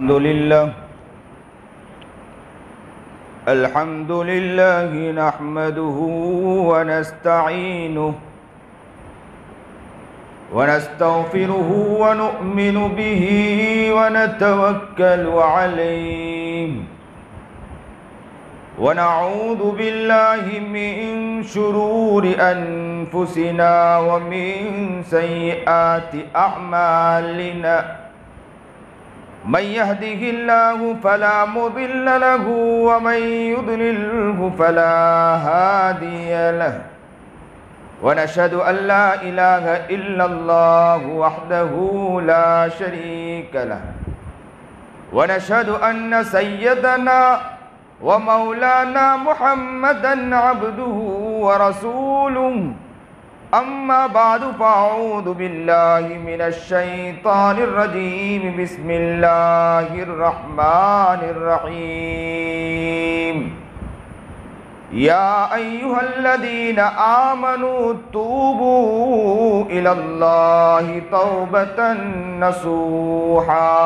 الحمد لله نحمده ونستعينه ونستغفره ونؤمن به ونتوكل عليه ونعوذ بالله من شرور أنفسنا ومن سيئات أعمالنا من يهده الله فلا مضل له ومن يضلله فلا هادي له ونشهد أن لا إله إلا الله وحده لا شريك له ونشهد أن سيدنا ومولانا محمدا عبده ورسوله أما بعد فأعوذ بالله من الشيطان الرجيم بسم الله الرحمن الرحيم يا أيها الذين آمنوا توبوا إلى الله توبة نصوحا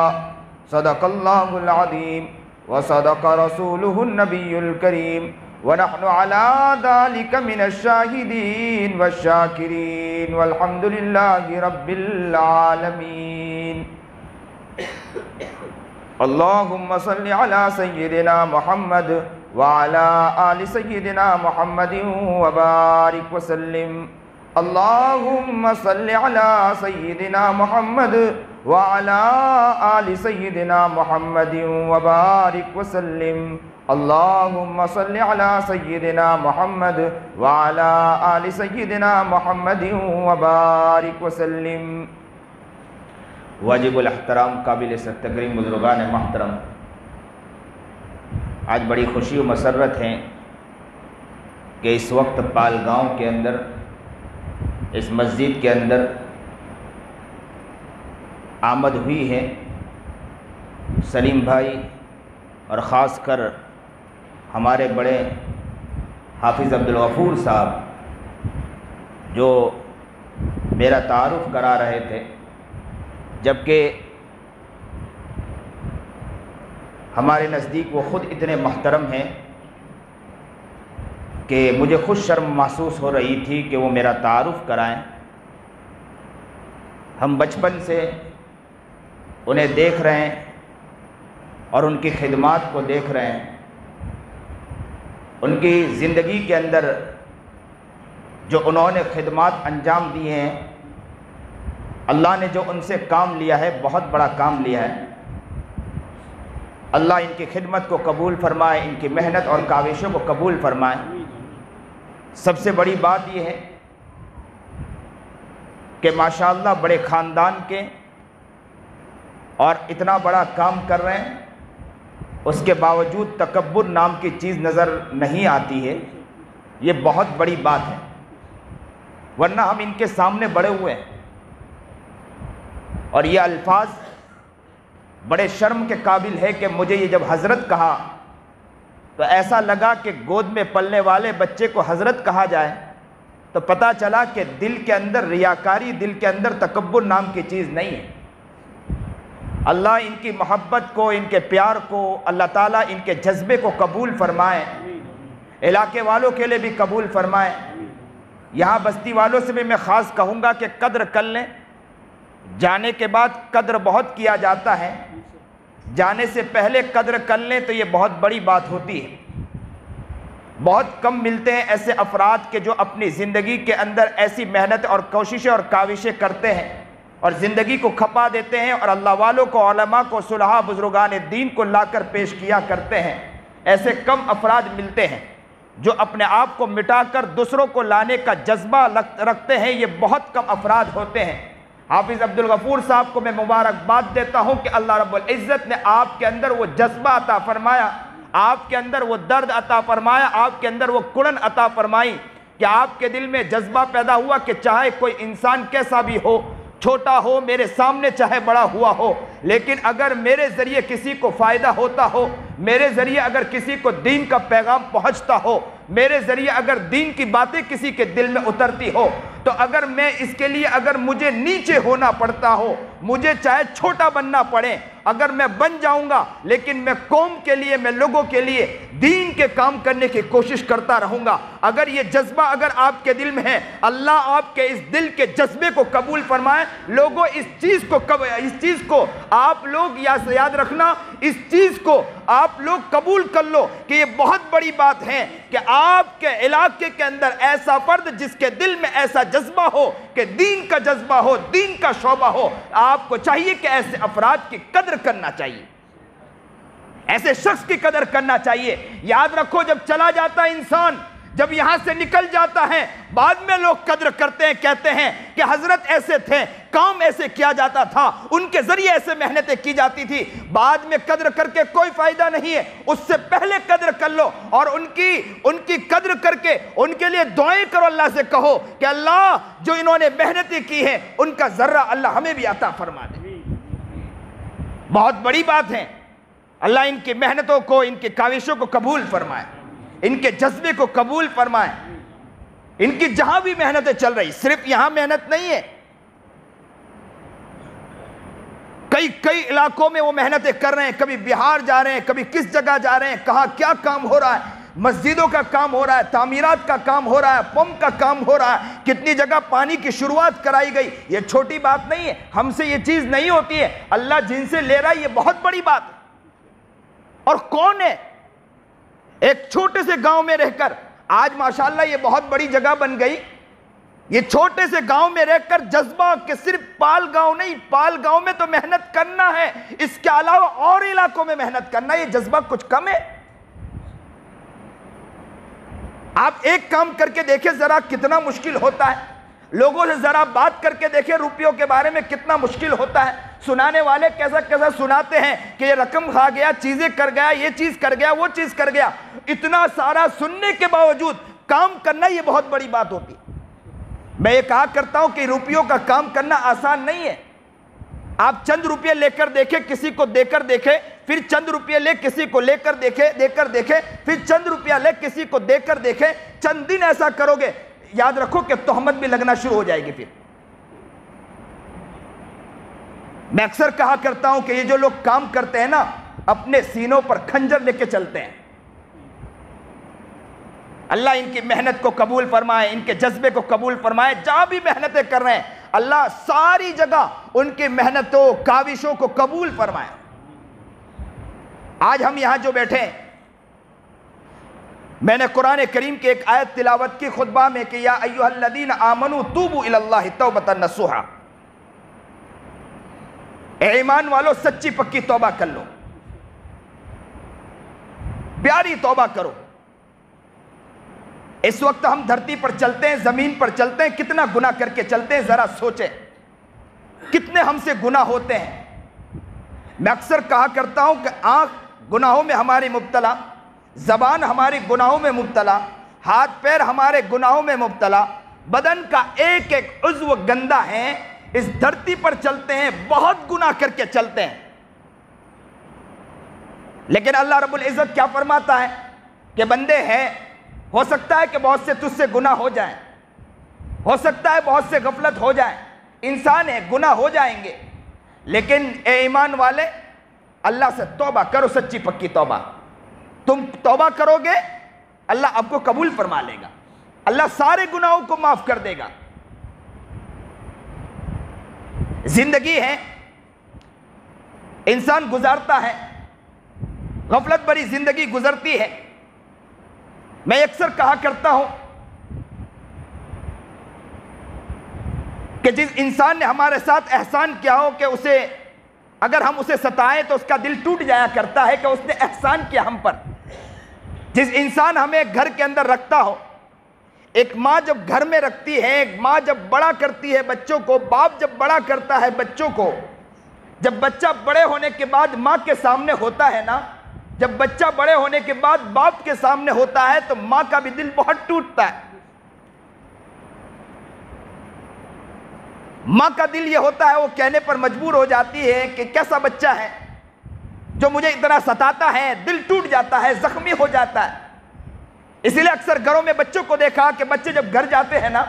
صدق الله العظيم وصدق رسوله النبي الكريم ونحن على ذلك من الشاهدين والشاكرين والحمد لله رب العالمين اللهم صل على سيدنا محمد وعلى آل سيدنا محمد وبارك وسلم اللهم صل على سيدنا محمد وعلى آل سيدنا محمد وبارك وسلم اللهم صل على سيدنا محمد وعلى آل سيدنا محمد وبارك وسلم واجب الاحترام قابل تکریم بزرگان محترم، آج بڑی خوشی و مسرت ہے کہ اس وقت پالگاؤں کے اندر اس مسجد کے اندر آمد ہوئی ہے سلیم بھائی اور خاص کر ہمارے بڑے حافظ عبدالغفور صاحب جو میرا تعارف کرا رہے تھے، جبکہ ہمارے نزدیک وہ خود اتنے محترم ہیں کہ مجھے خود شرم محسوس ہو رہی تھی کہ وہ میرا تعارف کرائیں۔ ہم بچپن سے انہیں دیکھ رہے ہیں اور ان کی خدمات کو دیکھ رہے ہیں، ان کی زندگی کے اندر جو انہوں نے خدمات انجام دیے ہیں، اللہ نے جو ان سے کام لیا ہے بہت بڑا کام لیا ہے۔ اللہ ان کی خدمت کو قبول فرمائے، ان کی محنت اور کاوشوں کو قبول فرمائے۔ سب سے بڑی بات یہ ہے کہ ماشاءاللہ بڑے خاندان کے اور اتنا بڑا کام کر رہے ہیں، اس کے باوجود تکبر نام کی چیز نظر نہیں آتی ہے، یہ بہت بڑی بات ہے، ورنہ ہم ان کے سامنے بڑے ہوئے ہیں اور یہ الفاظ بڑے شرم کے قابل ہے کہ مجھے یہ جب حضرت کہا تو ایسا لگا کہ گود میں پلنے والے بچے کو حضرت کہا جائے تو پتہ چلا کہ دل کے اندر ریاکاری، دل کے اندر تکبر نام کی چیز نہیں ہے۔ اللہ ان کی محبت کو، ان کے پیار کو، اللہ تعالیٰ ان کے جذبے کو قبول فرمائے، علاقے والوں کے لیے بھی قبول فرمائے۔ یہاں بستی والوں سے بھی میں خاص کہوں گا کہ قدر کر لیں، جانے کے بعد قدر بہت کیا جاتا ہے، جانے سے پہلے قدر کر لیں تو یہ بہت بڑی بات ہوتی ہے۔ بہت کم ملتے ہیں ایسے افراد کہ جو اپنی زندگی کے اندر ایسی محنت اور کوششیں اور کاوشیں کرتے ہیں اور زندگی کو کھپا دیتے ہیں اور اللہ والوں کو، علماء کو، صلحاء بزرگان دین کو لا کر پیش کیا کرتے ہیں۔ ایسے کم افراد ملتے ہیں جو اپنے آپ کو مٹا کر دوسروں کو لانے کا جذبہ رکھتے ہیں، یہ بہت کم افراد ہوتے ہیں۔ حافظ عبدالغفور صاحب کو میں مبارکباد دیتا ہوں کہ اللہ رب العزت نے آپ کے اندر وہ جذبہ عطا فرمایا، آپ کے اندر وہ درد عطا فرمایا، آپ کے اندر وہ کڑن عطا فرمائی کہ آپ کے دل میں جذبہ پیدا ہوا کہ چاہے کوئی انسان کیسا بھی ہو، چھوٹا ہو، میرے سامنے چاہے بڑا ہوا ہو، لیکن اگر میرے ذریعے کسی کو فائدہ ہوتا ہو، میرے ذریعے اگر کسی کو دین کا پیغام پہنچتا ہو، میرے ذریعے اگر دین کی باتیں کسی کے دل میں اترتی ہو، تو اگر میں اس کے لیے اگر مجھے نیچے ہونا پڑتا ہو، مجھے چاہے چھوٹا بننا پڑے اگر میں بن جاؤں گا، لیکن میں قوم کے لیے، میں لوگوں کے لیے دین کے کام کرنے کی کوشش کرتا رہوں گا۔ اگر یہ جذبہ اگر آپ کے دل میں ہے، اللہ آپ کے اس دل کے جذبے کو قبول فرمائے۔ لوگوں اس چیز کو آپ لوگ یاد رکھنا، اس چیز کو آپ لوگ قبول کر لو کہ یہ بہت بڑی بات ہے کہ آپ کے علاقے کے اندر ایسا فرد جس کے دل میں ایسا جذبہ ہو کہ دین کا جذبہ ہو، دین کا شعبہ ہو۔ آپ کو چاہیے کہ ایسے افراد کی قدر کرنا چاہیے، ایسے شخص کی قدر کرنا چاہیے۔ یاد رکھو، جب چلا جاتا ہے انسان، جب یہاں سے نکل جاتا ہے، بعد میں لوگ قدر کرتے ہیں، کہتے ہیں کہ حضرت ایسے تھے، کام ایسے کیا جاتا تھا، ان کے ذریعے ایسے محنتیں کی جاتی تھی۔ بعد میں قدر کر کے کوئی فائدہ نہیں ہے، اس سے پہلے قدر کر لو، اور ان کی قدر کر کے ان کے لیے دعائیں کرو، اللہ سے کہو کہ اللہ جو انہوں نے محنتیں کی ہیں ان کا ذرہ اللہ ہمیں بھی عطا فرما دے۔ بہت بڑی بات ہے، اللہ ان کی محنتوں کو، ان کی کاوشوں کو قبول فرمائے، ان کے جذبے کو قبول فرمائے۔ ان کی جہاں بھی محنتیں چل رہی، صرف یہاں محنت نہیں ہے، کئی علاقوں میں وہ محنتیں کر رہے ہیں، کبھی بہار جا رہے ہیں، کبھی کس جگہ جا رہے ہیں، کہاں کیا کام ہو رہا ہے، مسجدوں کا کام ہو رہا ہے، تعمیرات کا کام ہو رہا ہے، پمپ کا کام ہو رہا ہے، کتنی جگہ پانی کی شروعات کرائی گئی۔ یہ چھوٹی بات نہیں ہے، ہم سے یہ چیز نہیں ہوتی ہے، اللہ جن سے لے رہا ہے یہ بہت بڑی بات ہے۔ اور کون ہے ایک چھوٹے سے گاؤں میں رہ کر، آج ماشاءاللہ یہ بہت بڑی جگہ بن گئی، یہ چھوٹے سے گاؤں میں رہ کر جذبہ کہ صرف پال گاؤں نہیں، پال گاؤں میں تو محنت کرنا ہے، اس کے علاوہ اور علاقوں میں محنت کرنا، یہ جذبہ کچھ کم ہے؟ آپ ایک کام کر کے دیکھیں ذرا کتنا مشکل ہوتا ہے، لوگوں سے ذرا بات کر کے دیکھیں روپیوں کے بارے میں کتنا مشکل ہوتا ہے۔ سنانے والے کیسا کیسا سناتے ہیں کہ یہ رقم کھا گیا، چیزیں کر گیا، یہ چیز کر گیا، وہ چیز کر گیا۔ اتنا سارا سننے کے باوجود کام کرنا یہ بہت بڑی بات ہوتی ہے۔ میں یہ کہا کرتا ہوں کہ روپیوں کا کام کرنا آسان نہیں ہے۔ آپ چند روپے لے کر دیکھیں، کسی کو دے کر دیکھیں، پھر چند روپے لے کسی کو لے کر دیکھیں، پھر چند روپیہ لے کسی کو دے کر دیکھیں، چند دن ایسا کرو گے، یاد رکھو کہ تہمت بھی لگنا شروع ہو جائے گی۔ پھر میں اکثر کہا کرتا ہوں کہ یہ جو لوگ کام کرتے ہیں نا، اپنے سینوں پر خنجر لے کے چلتے ہیں۔ اللہ ان کی محنت کو قبول فرمائے، ان کے جذبے کو قبول فرمائے، جہاں بھی محنتیں کر رہے ہیں اللہ ساری جگہ ان کی محنتوں کاوشوں کو قبول فرمائے۔ آج ہم یہاں جو بیٹھے ہیں، میں نے قرآن کریم کی ایک آیت تلاوت کی خطبہ میں کہ یا ایھا الذین آمنوا توبوا الی اللہ توبۃ نصوحا، اے ایمان والو سچی پکی توبہ کر لو، پیاری توبہ کرو۔ اس وقت ہم دھرتی پر چلتے ہیں، زمین پر چلتے ہیں، کتنا گناہ کر کے چلتے ہیں، ذرا سوچیں کتنے ہم سے گناہ ہوتے ہیں۔ میں اکثر کہا کرتا ہوں کہ آنکھ گناہوں میں ہماری مبتلا، زبان ہماری گناہوں میں مبتلا، ہاتھ پیر ہمارے گناہوں میں مبتلا، بدن کا ایک ایک عضو گندا ہے۔ اس دھرتی پر چلتے ہیں، بہت گناہ کر کے چلتے ہیں، لیکن اللہ رب العزت کیا فرماتا ہے کہ بندے ہیں، ہو سکتا ہے کہ بہت سے تجھ سے گناہ ہو جائیں، ہو سکتا ہے بہت سے غفلت ہو جائیں، انسان ہے، گناہ ہو جائیں گے، لیکن اے ایمان والے اللہ سے توبہ کرو، سچی پکی توبہ۔ تم توبہ کرو گے اللہ آپ کو قبول فرما لے گا، اللہ سارے گناہوں کو معاف کر دے گا۔ زندگی ہے، انسان گزارتا ہے، غفلت بری زندگی گزرتی ہے۔ میں اکثر کہا کرتا ہوں کہ جس انسان نے ہمارے ساتھ احسان کیا ہو کہ اسے اگر ہم اسے ستائیں تو اس کا دل ٹوٹ جایا کرتا ہے کہ اس نے احسان کیا ہم پر۔ جس انسان ہمیں گھر کے اندر رکھتا ہو، ایک ماں جب گھر میں رکھتی ہے، ایک ماں جب بڑا کرتی ہے بچوں کو، باپ جب بڑا کرتا ہے بچوں کو، جب بچہ بڑے ہونے کے بعد ماں کے سامنے ہوتا ہے نا، جب بچہ بڑے ہونے کے بعد باپ کے سامنے ہوتا ہے تو ماں کا بھی دل بہت ٹوٹتا ہے۔ ماں کا دل یہ ہوتا ہے، وہ کہنے پر مجبور ہو جاتی ہے کہ کیسا بچہ ہے جو مجھے اتنا ستاتا ہے، دل ٹوٹ جاتا ہے، زخمی ہو جاتا ہے۔ اسی لیے اکثر گھروں میں بچوں کو دیکھا کہ بچے جب گھر جاتے ہیں نا،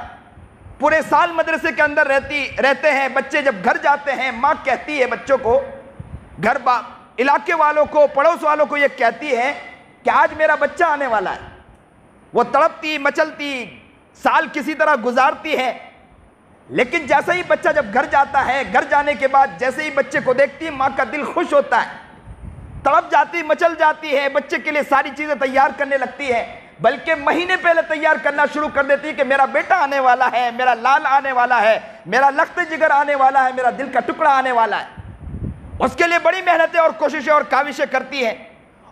پورے سال مدرسے کے اندر رہتے ہیں، بچے جب گھر جاتے ہیں ماں کہتی ہے بچوں کو علاقے والوں کو، پڑوس والوں کو یہ کہتی ہے کہ آج میرا بچہ آنے والا ہے. وہ تڑپتی مچلتی سال کسی طرح گزارتی ہے، لیکن جیسے ہی بچہ جب گھر جاتا ہے، گھر جانے کے بعد جیسے ہی بچے کو دیکھتی ماں کا دل خوش ہوتا ہے، تڑپ جاتی مچل جاتی ہے، بچے کے لیے ساری چیزیں تیار کرنے لگتی ہے، بلکہ مہینے پہلے تیار کرنا شروع کر دیتی ہے کہ میرا بیٹا آنے والا ہے، میرا لال آنے والا ہے، میرا لخت جگر آنے والا ہے، میرا دل کا ٹکڑا آنے والا ہے. اس کے لیے بڑی محنتیں اور کوششیں اور کاوشیں کرتی ہے،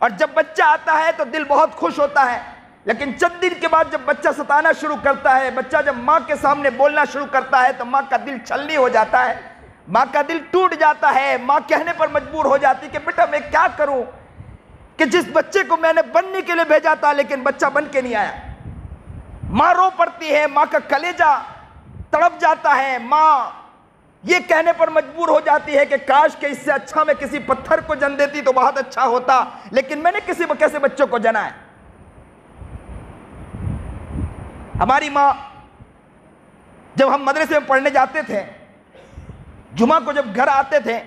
اور جب بچہ آتا ہے تو دل بہت خوش ہوتا ہے. لیکن چند دن کے بعد جب بچہ ستانا شروع کرتا ہے، بچہ جب ماں کے سامنے بولنا شروع کرتا ہے تو ماں کا دل چھلنی ہو جاتا ہے، ماں کا دل ٹوٹ جاتا ہے. ماں کہنے پر مجبور ہو جاتی کہ بیٹا میں کیا کروں کہ جس بچے کو میں نے بننے کے لیے بھیجا تھا لیکن بچہ بن کے نہیں آیا. ماں رو پڑتی ہے، ماں کا کلیجہ تڑپ جاتا ہے. ماں یہ کہنے پر مجبور ہو جاتی ہے کہ کاش کہ اس سے اچھا میں کسی پتھر کو جن دیتی تو بہت اچھا ہوتا، لیکن میں نے کسی کیسے بچوں کو جنا ہے. ہماری ماں جب ہم مدرسے میں پڑھنے جاتے تھے، جمعہ کو جب گھر آتے تھے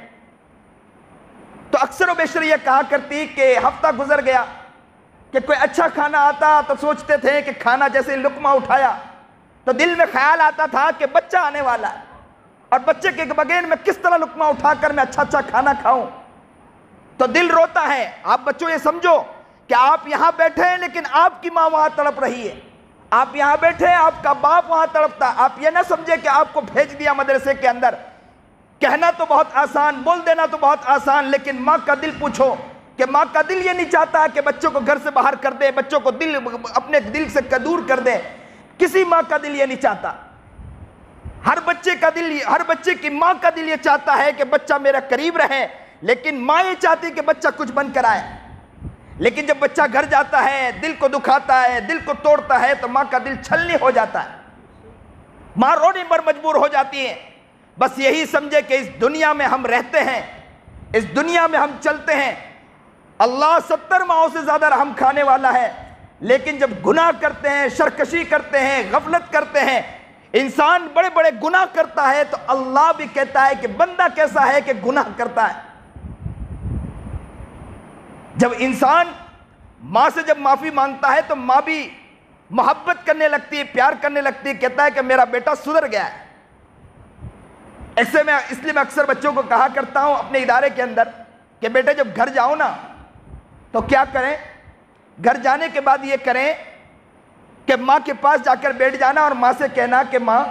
تو اکثر و بیشتر یہ کہا کرتی کہ ہفتہ گزر گیا کہ کوئی اچھا کھانا آتا تو سوچتے تھے کہ کھانا جیسے لقمہ اٹھایا تو دل میں خیال آتا تھا کہ بچہ آنے والا ہے، اور بچے کے بغیر میں کس طرح لقمہ اٹھا کر میں اچھا کھانا کھاؤں. تو دل روتا ہے. آپ بچوں یہ سمجھو کہ آپ یہاں بیٹھے ہیں لیکن آپ کی ماں وہاں تڑپ رہی ہے. آپ یہاں بیٹھے ہیں، آپ کا باپ وہاں تڑپتا. آپ یہ نہ سمجھے کہ آپ کو بھیج دیا مدرسے کے اندر. کہنا تو بہت آسان، بول دینا تو بہت آسان، لیکن ماں کا دل پوچھو کہ ماں کا دل یہ نہیں چاہتا کہ بچوں کو گھر سے باہر کر دے، بچوں کو اپنے دل سے دور کر دے. کسی ماں کا دل یہ نہیں چاہتا. ہر بچے کی ماں کا دل یہ چاہتا ہے کہ بچہ میرا قریب رہے، لیکن ماں یہ چاہتی کہ بچہ کچھ بن کر آئے. لیکن جب بچہ گھر جاتا ہے، دل کو دکھاتا ہے، دل کو توڑتا ہے تو ماں کا دل چھلنی ہو جاتا ہے. ماں رونے پر مجبور ہو جاتی ہے. بس یہی سمجھے کہ اس دنیا میں ہم رہتے ہیں، اس دنیا میں ہم چلتے ہیں. اللہ 70 ماہوں سے زیادہ رحم کھانے والا ہے، لیکن جب گناہ کرتے ہیں، سرکشی کرتے ہیں، غفلت کرتے ہیں، انسان بڑے بڑے گناہ کرتا ہے تو اللہ بھی کہتا ہے کہ بندہ کیسا ہے کہ گناہ کرتا ہے. جب انسان ماں سے جب معافی مانگتا ہے تو ماں بھی محبت کرنے لگتی ہے، پیار کرنے لگتی ہے، کہتا ہے کہ میرا بیٹا سدھر گیا ہے. اس لیے میں اکثر بچوں کو کہا کرتا ہوں اپنے ادارے کے اندر کہ بیٹے جب گھر جاؤ نا تو کیا کریں، گھر جانے کے بعد یہ کریں کہ ماں کے پاس جا کر بیٹھ جانا اور ماں سے کہنا کہ ماں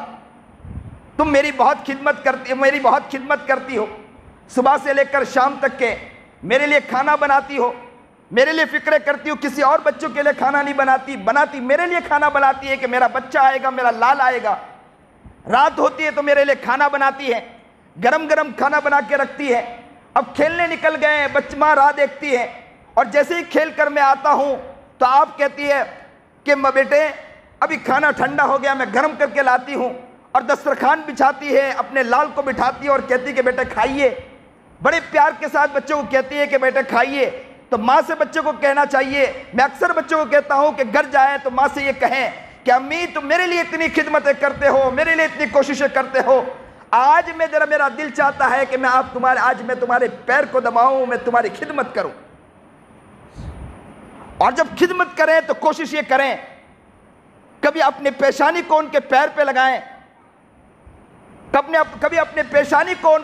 تم میری بہت خدمت کرتی ہو، صبح سے لے کر شام تک کے میرے لیے کھانا بناتی ہو، میرے لیے فکریں کرتی ہو. کسی اور بچوں کے لیے کھانا نہیں بناتی میرے لیے کھانا بناتی ہے کہ میرا بچہ آئے گا، میرا لال آئے گا. رات ہوتی ہے تو میرے لیے کھانا بناتی ہے، گرم گرم کھانا بنا کے رکھتی ہے. اب کھیلنے نکل گئے، ماں راہ دیکھتی ہے، اور جیسے ہی کھیل کر میں آتا ہوں تو آپ کہتی ہے کہ بیٹے ابھی کھانا ٹھنڈا ہو گیا، میں گرم کر کے لاتی ہوں، اور دسترخوان بچھاتی ہے، اپنے لال کو بٹھاتی ہے اور کہتی کہ بیٹے کھائیے. بڑے پیار کے ساتھ بچوں کو کہتی ہے کہ بیٹے کھائیے. تو ماں سے بچوں کو کہنا چاہیے، میں اکثر بچوں کو کہتا ہوں کہ گھر جائیں تو ماں سے یہ کہیں کہ امی تم میرے لیے اتنی خدمتیں کرتے ہو، میرے لیے اتنی کوششیں کرتے ہو، آج میرا دل چاہتا ہے کہ آج میں تمہارے پیر کو دباؤں، میں تمہاری خدمت کروں. اور جب خدمت کریں تو کوشش یہ کریں کبھی اپنے پیشانی کو ان کے پیر پہ لگائیں، کبھی اپنے پیشانی کو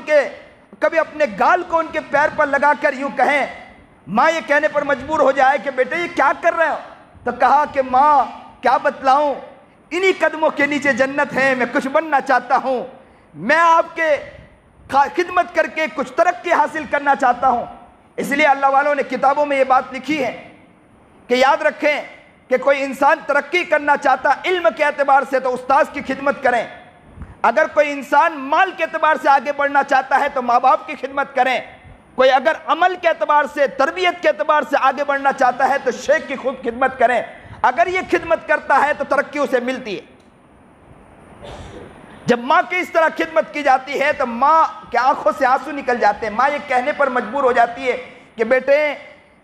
کبھی اپنے گال کو ان کے پیر پر لگا کر یوں کہیں. ماں یہ کہنے پر مجبور ہو جائے کہ بیٹے یہ کیا کر رہے ہو، تو کہا کہ ماں کیا بتلاؤں، انہی قدموں کے نیچے جنت ہے، میں کچھ بننا چاہتا ہوں، میں آپ کے خدمت کر کے کچھ ترقی حاصل کرنا چاہتا ہوں. اس لیے اللہ والوں نے کتابوں میں یہ بات لکھی ہے کہ یاد رکھیں کہ کوئی انسان ترقی کرنا چاہتا علم کے اعتبار سے تو استاذ کی خدمت کریں. اگر کوئی انسان مال کے اعتبار سے آگے بڑھنا چاہتا ہے تو ماں باپ کی خدمت کریں. کوئی اگر عمل کے اعتبار سے، تربیت کے اعتبار سے آگے بڑھنا چاہتا ہے تو شیخ کی خود خدمت کریں. اگر یہ خدمت کرتا ہے تو ترقی اسے ملتی ہے. جب ماں کی اس طرح خدمت کی جاتی ہے تو ماں کے آنکھوں سے آنسو نکل جاتے ہیں. ماں یہ کہنے پر مجبور ہو جاتی ہے کہ بیٹے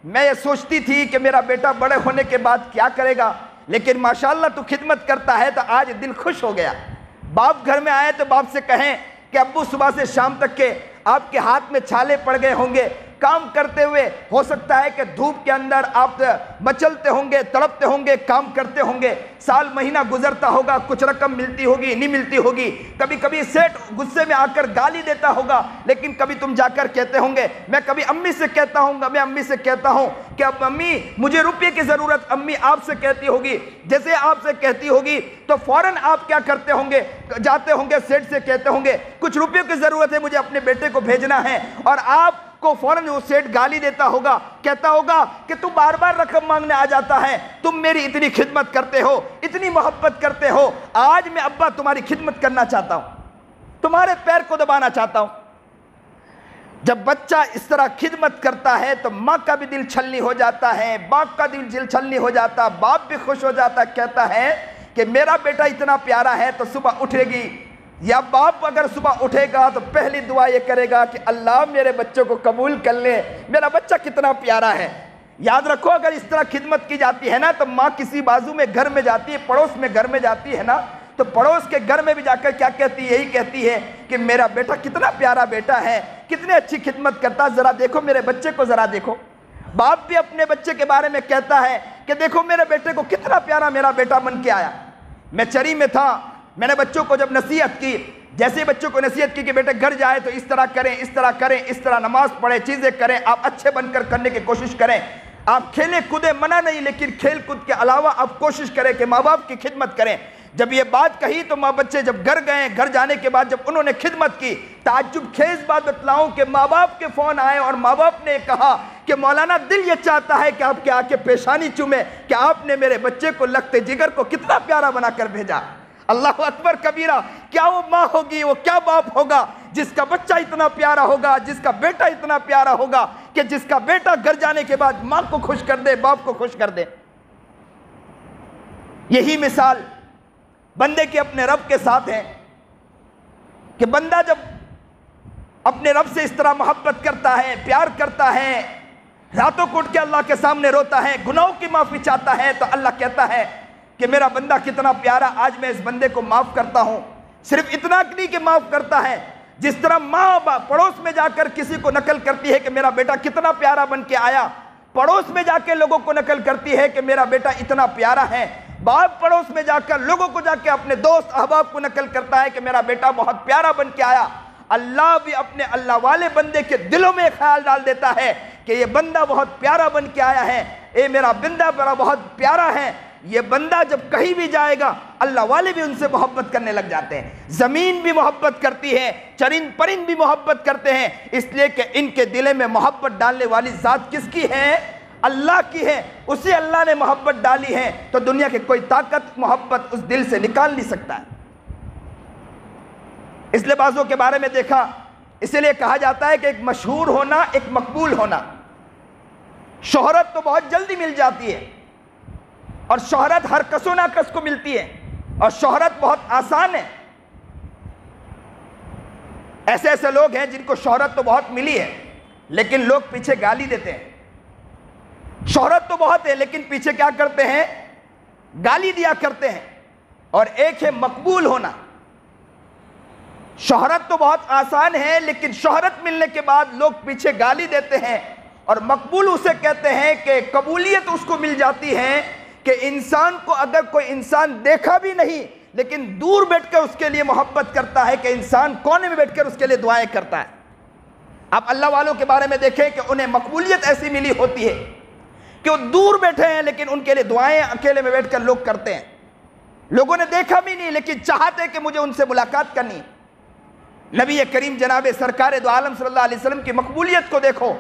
میں یہ سوچتی تھی کہ میرا بیٹا بڑے ہونے کے بعد کیا کرے گا، لیکن ماشاءاللہ تو خدمت کرتا ہے تو آج دل خوش ہو گیا. باپ گھر میں آئے تو باپ سے کہیں کہ ابو صبح سے شام تک کے آپ کے ہاتھ میں چھالے پڑ گئے ہوں گے، کام کرتے ہوئے ہو سکتا ہے کہ دھوپ کے اندر آپ مچلتے ہوں گے، تڑپتے ہوں گے، کام کرتے ہوں گے، سال مہینہ گزرتا ہوگا، کچھ رقم ملتی ہوگی، نہیں ملتی ہوگی، کبھی کبھی سیٹ غصے میں آ کر گالی دیتا ہوگا، لیکن کبھی تم جا کر کہتے ہوں گے، میں کبھی امی سے کہتا ہوں گا، میں امی سے کہتا ہوں کہ اب امی مجھے روپے کی ضرورت، امی آپ سے کہتی ہوگی، جیسے آپ سے کہتی ہوگی تو فوراً آپ کیا کرتے ہوں گے، جاتے ہوں گے سیٹ سے کہتے ہوں گے کچھ روپے کی ضرورت ہے، مجھے اپنے بیٹے کو بھیجنا ہے، اور آپ کو فوراً وہ سیٹ گالی دیتا ہوگا، کہتا ہوگا کہ تم بار بار رقم مانگنے آ جاتا ہے، تم میری اتنی خدمت کرتے ہو، اتنی محبت کرتے ہو، آج میں ابا تمہاری خدمت کرنا چاہتا ہوں، تمہارے پیر کو دبانا چاہتا ہوں۔ جب بچہ اس طرح خدمت کرتا ہے تو ماں کا بھی دل چھلنی ہو جاتا ہے، باپ کا دل چھلنی ہو جاتا، باپ بھی خوش ہو جاتا، کہتا ہے کہ میرا بیٹا اتنا پیارا ہے تو صبح اٹھے گی، یا باپ اگر صبح اٹھے گا تو پہلی دعا یہ کرے گا کہ اللہ میرے بچوں کو قبول کر لے، میرا بچہ کتنا پیارا ہے۔ یاد رکھو اگر اس طرح خدمت کی جاتی ہے نا تو ماں کسی بازو میں گھر میں جاتی ہے، پڑوس میں گھر میں جاتی ہے نا تو پڑوس کے گھر میں بھی جا کر کیا کہتی ہے، یہی کہتی ہے کہ میرا بیٹا کتنا پیارا بیٹا ہے، کتنے اچھی خدمت کرتا، ذرا دیکھو میرے بچے کو ذرا دیکھو۔ باپ بھی اپنے بچے کے بارے میں کہتا ہے کہ دیکھو میرے بیٹے کو کتنا پیارا میرا بیٹا بن کے آیا۔ میں چری میں تھا، میں نے بچوں کو جب نصیحت کی، جیسے بچوں کو نصیحت کی کہ بیٹے گھر جائے تو اس طرح کریں، اس طرح کریں، اس طرح نماز پڑھیں، چیزیں کریں، آپ اچھے بن کر کرنے کی کوشش کریں، آپ کھیلیں کودیں منع نہیں، لیکن کھیل کود کے علاوہ آپ کوشش کریں کہ ماں باپ کی خدمت کریں۔ جب یہ بات کہی تو ماں بچے جب گھر گئے، گھر جانے کے بعد جب انہوں نے خدمت کی، تعجب خیز بات بتلاؤں کہ ماں باپ کے فون آئے اور ماں باپ نے کہا کہ مولانا دل یہ چاہتا ہے کہ آپ کے آ کے پیشانی چومے کہ آپ نے میرے بچے کو لگتے جگر کو کتنا پیارا بنا کر بھیجا۔ اللہ اکبر کبیرہ، کیا وہ ماں ہوگی، وہ کیا باپ ہوگا جس کا بچہ اتنا پیارا ہوگا، جس کا بیٹا اتنا پیارا ہوگا کہ جس کا بیٹا گھر جانے کے بعد ماں کو خوش کر دے، باپ کو خوش کر دے۔ یہی مثال بندے کے اپنے رب کے ساتھ ہے کہ بندہ جب اپنے رب سے اس طرح محبت کرتا ہے، پیار کرتا ہے، راتوں کو اٹھ کے اللہ کے سامنے روتا ہے، گناہوں کی معافی چاہتا ہے، تو اللہ کہتا ہے کہ میرا بندہ کتنا پیارا، آج میں اس بندے کو معاف کرتا ہوں۔ صرف اتنا نہیں کہ معاف کرتا ہے، جس طرح ماں پڑوس میں جا کر کسی کو نقل کرتی ہے کہ میرا بیٹا کتنا پیارا بن کے آیا، پڑوس میں جا کے لوگوں کو نقل کرتی ہے کہ میرا بیٹا اتنا پیارا ہے، باپ پڑوس میں جا کر لوگوں کو جا کے اپنے دوست احباب کو نقل کرتا ہے کہ میرا بیٹا بہت پیارا بن کے آیا۔ اللہ بھی اپنے اللہ والے بندے کے دلوں میں خیال ڈال دیتا ہے کہ یہ بندہ بہت پیارا بن کے آیا ہے، اے میرا بندہ بہت پیارا ہے۔ یہ بندہ جب کہیں بھی جائے گا اللہ والے بھی ان سے محبت کرنے لگ جاتے ہیں، زمین بھی محبت کرتی ہے، چرند پرند بھی محبت کرتے ہیں، اس لیے کہ ان کے دلے میں محبت ڈالنے والی ذات کس کی ہے؟ اللہ کی ہے، اسے اللہ نے محبت ڈالی ہے، تو دنیا کی کوئی طاقت محبت اس دل سے نکال نہیں سکتا ہے۔ اس لیے بعضوں کے بارے میں دیکھا، اسی لیے کہا جاتا ہے کہ ایک مشہور ہونا، ایک مقبول ہونا۔ شہرت تو بہت جلدی مل جاتی ہے، اور شہرت ہر کس و ناکس کو ملتی ہے، اور شہرت بہت آسان ہے۔ ایسے ایسے لوگ ہیں جن کو شہرت تو بہت ملی ہے لیکن لوگ پیچھے گالی دیتے ہیں۔ شہرت تو بہت ہے لیکن پیچھے کیا کرتے ہیں؟ گالی دیا کرتے ہیں۔ اور ایک ہے مقبول ہونا۔ شہرت تو بہت آسان ہے لیکن شہرت ملنے کے بعد لوگ پیچھے گالی دیتے ہیں، اور مقبول اسے کہتے ہیں کہ قبولیت اس کو مل جاتی ہے کہ انسان کو اگر کوئی انسان دیکھا بھی نہیں لیکن دور بیٹھ کر اس کے لیے محبت کرتا ہے، کہ انسان کونے میں بیٹھ کر اس کے لیے دعائیں کرتا ہے۔ آپ اللہ والوں کے بارے میں دیکھیں کہ انہیں مقبولیت ایسی ملی ہوتی ہے کہ وہ دور بیٹھے ہیں لیکن ان کے لیے دعائیں اکیلے میں بیٹھ کر لوگ کرتے ہیں۔ لوگوں نے دیکھا بھی نہیں لیکن چاہتے کہ مجھے ان سے ملاقات کرنی۔ نبی کریم جناب سرکار دو عالم صلی اللہ علیہ وسلم کی مقبولیت کو دیکھو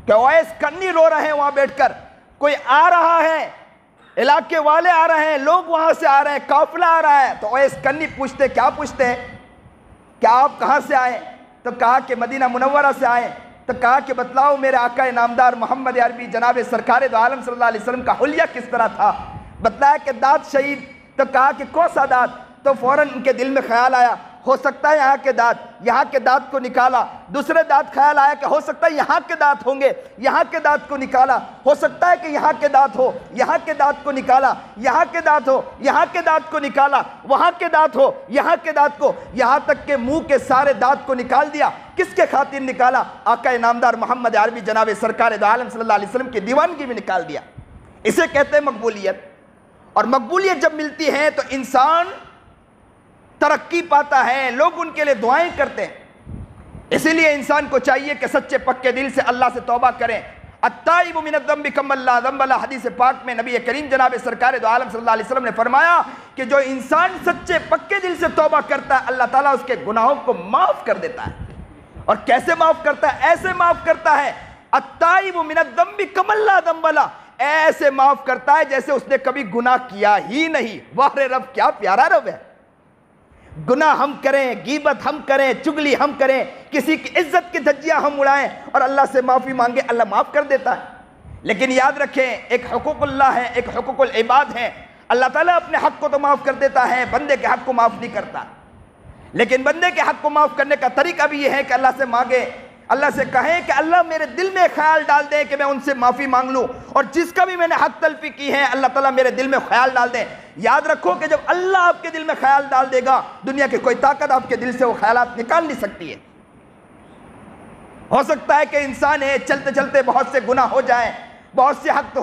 کہ اویس کرنی رو رہے ہیں وہاں بیٹھ کر، کوئی آ رہا ہے، علاقے والے آ رہے ہیں، لوگ وہاں سے آ رہے ہیں، قافلہ آ رہا ہے، تو اویس کرنی پوچھتے، کیا پوچھتے ہیں؟ کیا آپ کہاں سے آئے؟ تو کہا کہ مدینہ منورہ سے آئے۔ تو کہا کہ بتلاؤ میرے آقا نامدار محمد عربی جناب سرکار دو عالم صلی اللہ علیہ وسلم کا حلیہ کس طرح تھا؟ بتلایا کہ دانت شہید۔ تو کہا کہ کون سا دانت؟ تو فوراً ان کے دل میں خیال آیا، ہو سکتا ہے یہاں کے دانت کو نکالا، دوسرے دانت خیال آیا کہ ہو سکتا ہے یہاں کے دانت ہوں گے، یہاں کے دانت کو نکالا، ہو سکتا ہے کہ یہاں کے دانت ہو، یہاں کے دانت کو نکالا، یہاں کے دانت ہو، یہاں کے دانت کو نکالا، وہاں کے دانت ہو، یہاں کے دانت کو، یہاں تک کہ منہ کے سارے دانت کو نکال دیا۔ کس کے خاطر نکالا؟ آقا انعامدار محمد عربی جناب سرکار دو عالم صلی اللہ علیہ وسلم کی دیوانگی میں نکال دیا۔ اسے کہتے ہیں مقبولیت۔ اور مقبولیت جب ملتی ہے تو انسان ترقی پاتا ہے، لوگ ان کے لیے دعائیں کرتے ہیں۔ اسی لیے انسان کو چاہیے کہ سچے پکے دل سے اللہ سے توبہ کریں۔ التائب من الذنب کمن لا ذنب لہ، حدیث پاک میں نبی کریم جناب سرکار دو عالم صلی اللہ علیہ وسلم نے فرمایا کہ جو انسان سچے پکے دل سے توبہ کرتا ہے اللہ تعالیٰ اس کے گناہوں کو معاف کر دیتا ہے۔ اور کیسے معاف کرتا ہے؟ ایسے معاف کرتا ہے، التائب من الذنب کمن لا ذنب لہ، ایسے معاف کرتا ہے جیسے اس نے کبھی گناہ کیا ہی نہیں۔ واہ رب، کیا پیارا رب ہے۔ گناہ ہم کریں، غیبت ہم کریں، چگلی ہم کریں، کسی کی عزت کی دھجیاں ہم اڑائیں اور اللہ سے معافی مانگے، اللہ معاف کر دیتا ہے۔ لیکن یاد رکھیں، ایک حقوق اللہ ہے، ایک حقوق العباد ہے۔ اللہ تعالیٰ اپنے حق کو تو معاف کر دیتا ہے، بندے کے حق کو معاف نہیں کرتا۔ لیکن بندے کے حق کو معاف کرنے کا طریقہ بھی یہ ہے کہ اللہ سے مانگے، اللہ سے کہیں کہ اللہ میرے دل میں خیال ڈال دے کہ میں ان سے معافی مانگ لوں، اور جس کا بھی میں نے حق تلفی کی ہے اللہ تعالیٰ میرے دل میں خیال ڈال دے۔ یاد رکھو کہ جب اللہ آپ کے دل میں خیال ڈال دے گا، دنیا کی کوئی طاقت آپ کے دل سے وہ خیالات نکال نہیں سکتی ہے۔ ہو سکتا ہے کہ انسان ہے، چلتے چلتے بہت سے گناہ ہو جائیں، بہت سے حق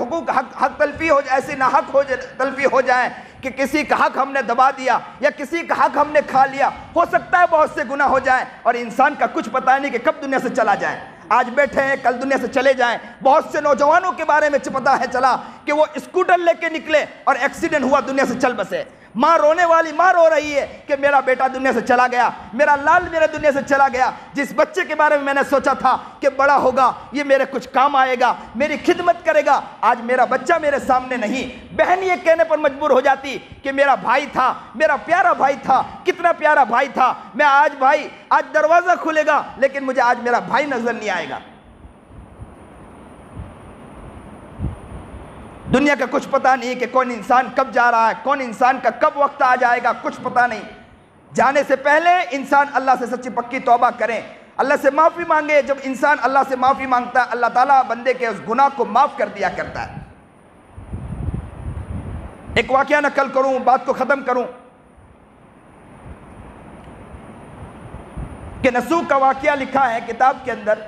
تلفی ہو جائے، ایسے ناحق تلفی ہو جائیں کہ کسی کا حق ہم نے دبا دیا یا کسی کا حق ہم نے کھا لیا۔ ہو سکتا ہے بہت سے گناہ ہو جائیں اور انسان کا کچھ پتہ نہیں کہ کب دنیا سے چلا جائے۔ آج بیٹھے ہیں، کل دنیا سے چلے جائیں۔ بہت سے نوجوانوں کے بارے میں پتہ ہے چلا کہ وہ اسکوٹر لے کے نکلے اور ایکسیڈنٹ ہوا، دنیا سے چل بسے۔ ماں رونے والی ماں رو رہی ہے کہ میرا بیٹا دنیا سے چلا گیا، میرا لال میرے دنیا سے چلا گیا، جس بچے کے بارے میں نے سوچا تھا کہ بڑا ہوگا، یہ میرے کچھ کام آئے گا، میری خدمت کرے گا، آج میرا بچہ میرے سامنے نہیں۔ بہن یہ کہنے پر مجبور ہو جاتی کہ میرا بھائی تھا، میرا پیارا بھائی تھا، کتنا پیارا بھائی تھا، میں آج دروازہ کھلے گا لیکن مجھے آج میرا بھائی نظر نہیں آئے گا۔ دنیا کا کچھ پتہ نہیں کہ کون انسان کب جا رہا ہے، کون انسان کا کب وقت آ جائے گا، کچھ پتہ نہیں۔ جانے سے پہلے انسان اللہ سے سچی پکی توبہ کریں، اللہ سے معافی مانگے۔ جب انسان اللہ سے معافی مانگتا ہے اللہ تعالیٰ بندے کے اس گناہ کو معاف کر دیا کرتا ہے۔ ایک واقعہ نقل کروں، بات کو ختم کروں کہ نسوک کا واقعہ لکھا ہے کتاب کے اندر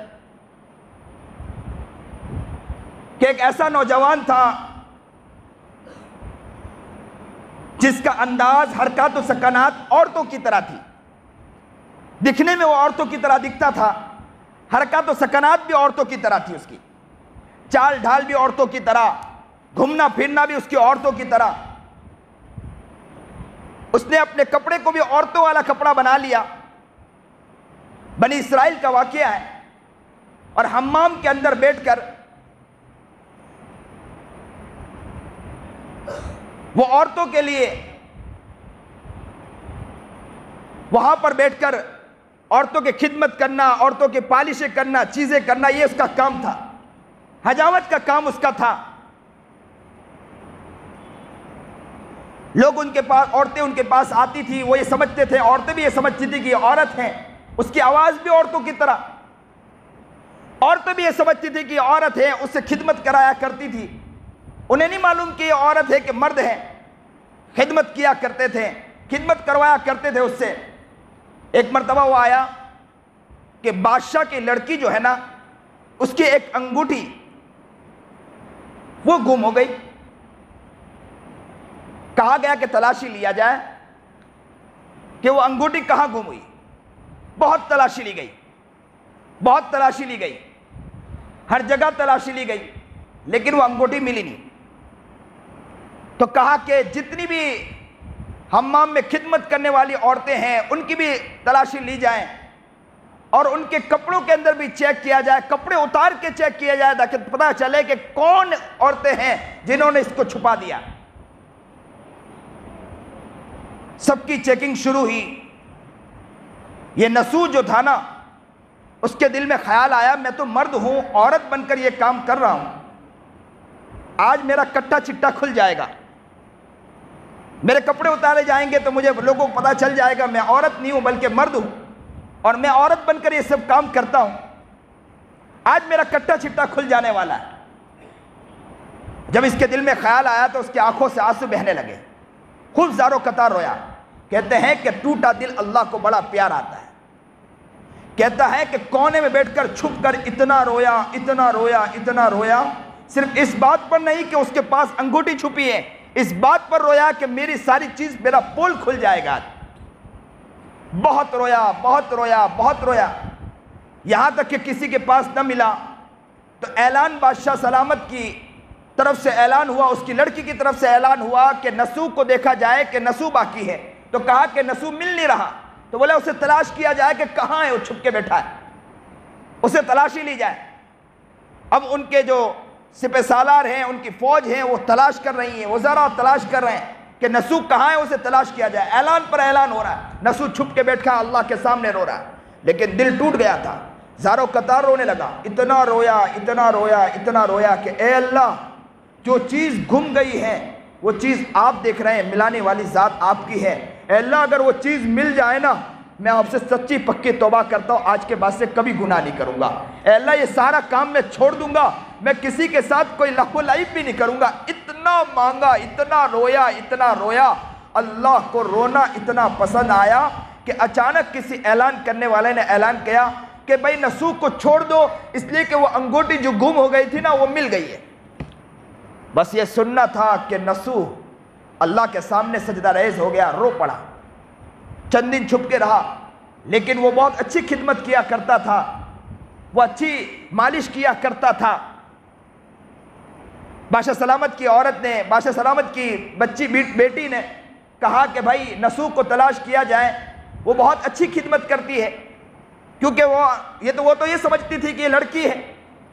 کہ ایک ایسا نوجوان تھا جس کا انداز، حرکات و سکنات عورتوں کی طرح تھی۔ دکھنے میں وہ عورتوں کی طرح دکھتا تھا، حرکات و سکنات بھی عورتوں کی طرح تھی، اس کی چال ڈھال بھی عورتوں کی طرح، گھومنا پھرنا بھی اس کی عورتوں کی طرح۔ اس نے اپنے کپڑے کو بھی عورتوں والا کپڑا بنا لیا۔ بنی اسرائیل کا واقعہ ہے، اور حمام کے اندر بیٹھ کر وہ عورتوں کے لیے وہاں پر بیٹھ کر عورتوں کی خدمت کرنا، عورتوں کی پالشیں کرنا، چیزیں کرنا، یہ اس کا کام تھا، حجامت کا کام اس کا تھا۔ لوگ ان کے پاس، عورتیں ان کے پاس آتی تھی، وہ یہ سمجھتے تھے، عورتیں بھی یہ سمجھتی تھی کہ یہ عورت ہے، اس کی آواز بھی عورتوں کی طرح، عورتیں بھی یہ سمجھتی تھی کہ یہ عورت ہے، اس سے خدمت کرایا کرتی تھی۔ انہیں نہیں معلوم کہ یہ عورت ہے کہ مرد ہے، خدمت کیا کرتے تھے، خدمت کروایا کرتے تھے اس سے۔ ایک مرتبہ وہ آیا کہ بادشاہ کی لڑکی جو ہے نا، اس کی ایک انگوٹھی وہ گم ہو گئی۔ کہا گیا کہ تلاشی لیا جائے کہ وہ انگوٹھی کہاں گم ہوئی۔ بہت تلاشی لی گئی، بہت تلاشی لی گئی، ہر جگہ تلاشی لی گئی، لیکن وہ انگوٹھی ملی نہیں۔ تو کہا کہ جتنی بھی حمام میں خدمت کرنے والی عورتیں ہیں ان کی بھی تلاشی لی جائے اور ان کے کپڑوں کے اندر بھی چیک کیا جائے، کپڑے اتار کے چیک کیا جائے تاکہ پتہ چلے کہ کون عورتیں ہیں جنہوں نے اس کو چھپا دیا۔ سب کی چیکنگ شروع ہوئی۔ یہ نسو جو تھا نا، اس کے دل میں خیال آیا میں تو مرد ہوں، عورت بن کر یہ کام کر رہا ہوں، آج میرا کٹا چٹا کھل جائے گا۔ میرے کپڑے اتارے جائیں گے تو مجھے لوگوں کو پتہ چل جائے گا میں عورت نہیں ہوں بلکہ مرد ہوں، اور میں عورت بن کر یہ سب کام کرتا ہوں۔ آج میرا کٹا چٹا کھل جانے والا ہے۔ جب اس کے دل میں خیال آیا تو اس کی آنکھوں سے آنسو بہنے لگے، خوب زاروں قطار رویا۔ کہتے ہیں کہ ٹوٹا دل اللہ کو بڑا پیار آتا ہے۔ کہتا ہے کہ کونے میں بیٹھ کر چھپ کر اتنا رویا، اتنا رویا، اتنا رویا، صرف اس بات پر نہیں کہ اس کے پاس انگوٹھی چھپی ہے، اس بات پر رویا کہ میری ساری چیز، میرا پول کھل جائے گا۔ بہت رویا، بہت رویا، بہت رویا، یہاں تک کہ کسی کے پاس نہ ملا تو اعلان بادشاہ سلامت کی طرف سے اعلان ہوا، اس کی لڑکی کی طرف سے اعلان ہوا کہ نسو کو دیکھا جائے کہ نسو باقی ہے۔ تو کہا کہ نسو مل نہیں رہا، تو بولے اسے تلاش کیا جائے کہ کہاں ہے، وہ چھپ کے بیٹھا ہے، اسے تلاشی لی جائے۔ اب ان کے جو سپہ سالار ہیں، ان کی فوج ہیں، وہ تلاش کر رہی ہیں، وزراء تلاش کر رہے ہیں کہ نسو کہاں ہے، اسے تلاش کیا جائے۔ اعلان پر اعلان ہو رہا ہے، نسو چھپ کے بیٹھا اللہ کے سامنے رو رہا ہے، لیکن دل ٹوٹ گیا تھا، زاروں قطار رونے لگا۔ اتنا رویا، اتنا رویا، اتنا رویا کہ اے اللہ، جو چیز گم گئی ہے وہ چیز آپ دیکھ رہے ہیں، ملانے والی ذات آپ کی ہے۔ اے اللہ، اگر وہ چیز مل جائے نا، میں آپ سے سچی پکی توبہ کرتا ہوں، آج کے بعد سے کبھی گناہ نہیں کروں گا۔ اے اللہ، یہ سارا کام میں چھوڑ دوں گا، میں کسی کے ساتھ کوئی لہو لعب بھی نہیں کروں گا۔ اتنا مانگا، اتنا رویا، اتنا رویا، اللہ کو رونا اتنا پسند آیا کہ اچانک کسی اعلان کرنے والے نے اعلان کیا کہ بھائی نسو کو چھوڑ دو، اس لیے کہ وہ انگوٹھی جو گم ہو گئی تھی نا، وہ مل گئی ہے۔ بس یہ سننا تھا کہ نسو اللہ کے سامنے سجدہ ریز ہو گیا، رو پڑا، چند دن چھپ کے رہا، لیکن وہ بہت اچھی خدمت کیا کرتا تھا، وہ اچھی مالش کیا کرتا تھا۔ بادشاہ سلامت کی عورت نے، بادشاہ سلامت کی بچی بیٹی نے کہا کہ بھائی نسو کو تلاش کیا جائے، وہ بہت اچھی خدمت کرتی ہے، کیونکہ وہ تو یہ سمجھتی تھی کہ یہ لڑکی ہے،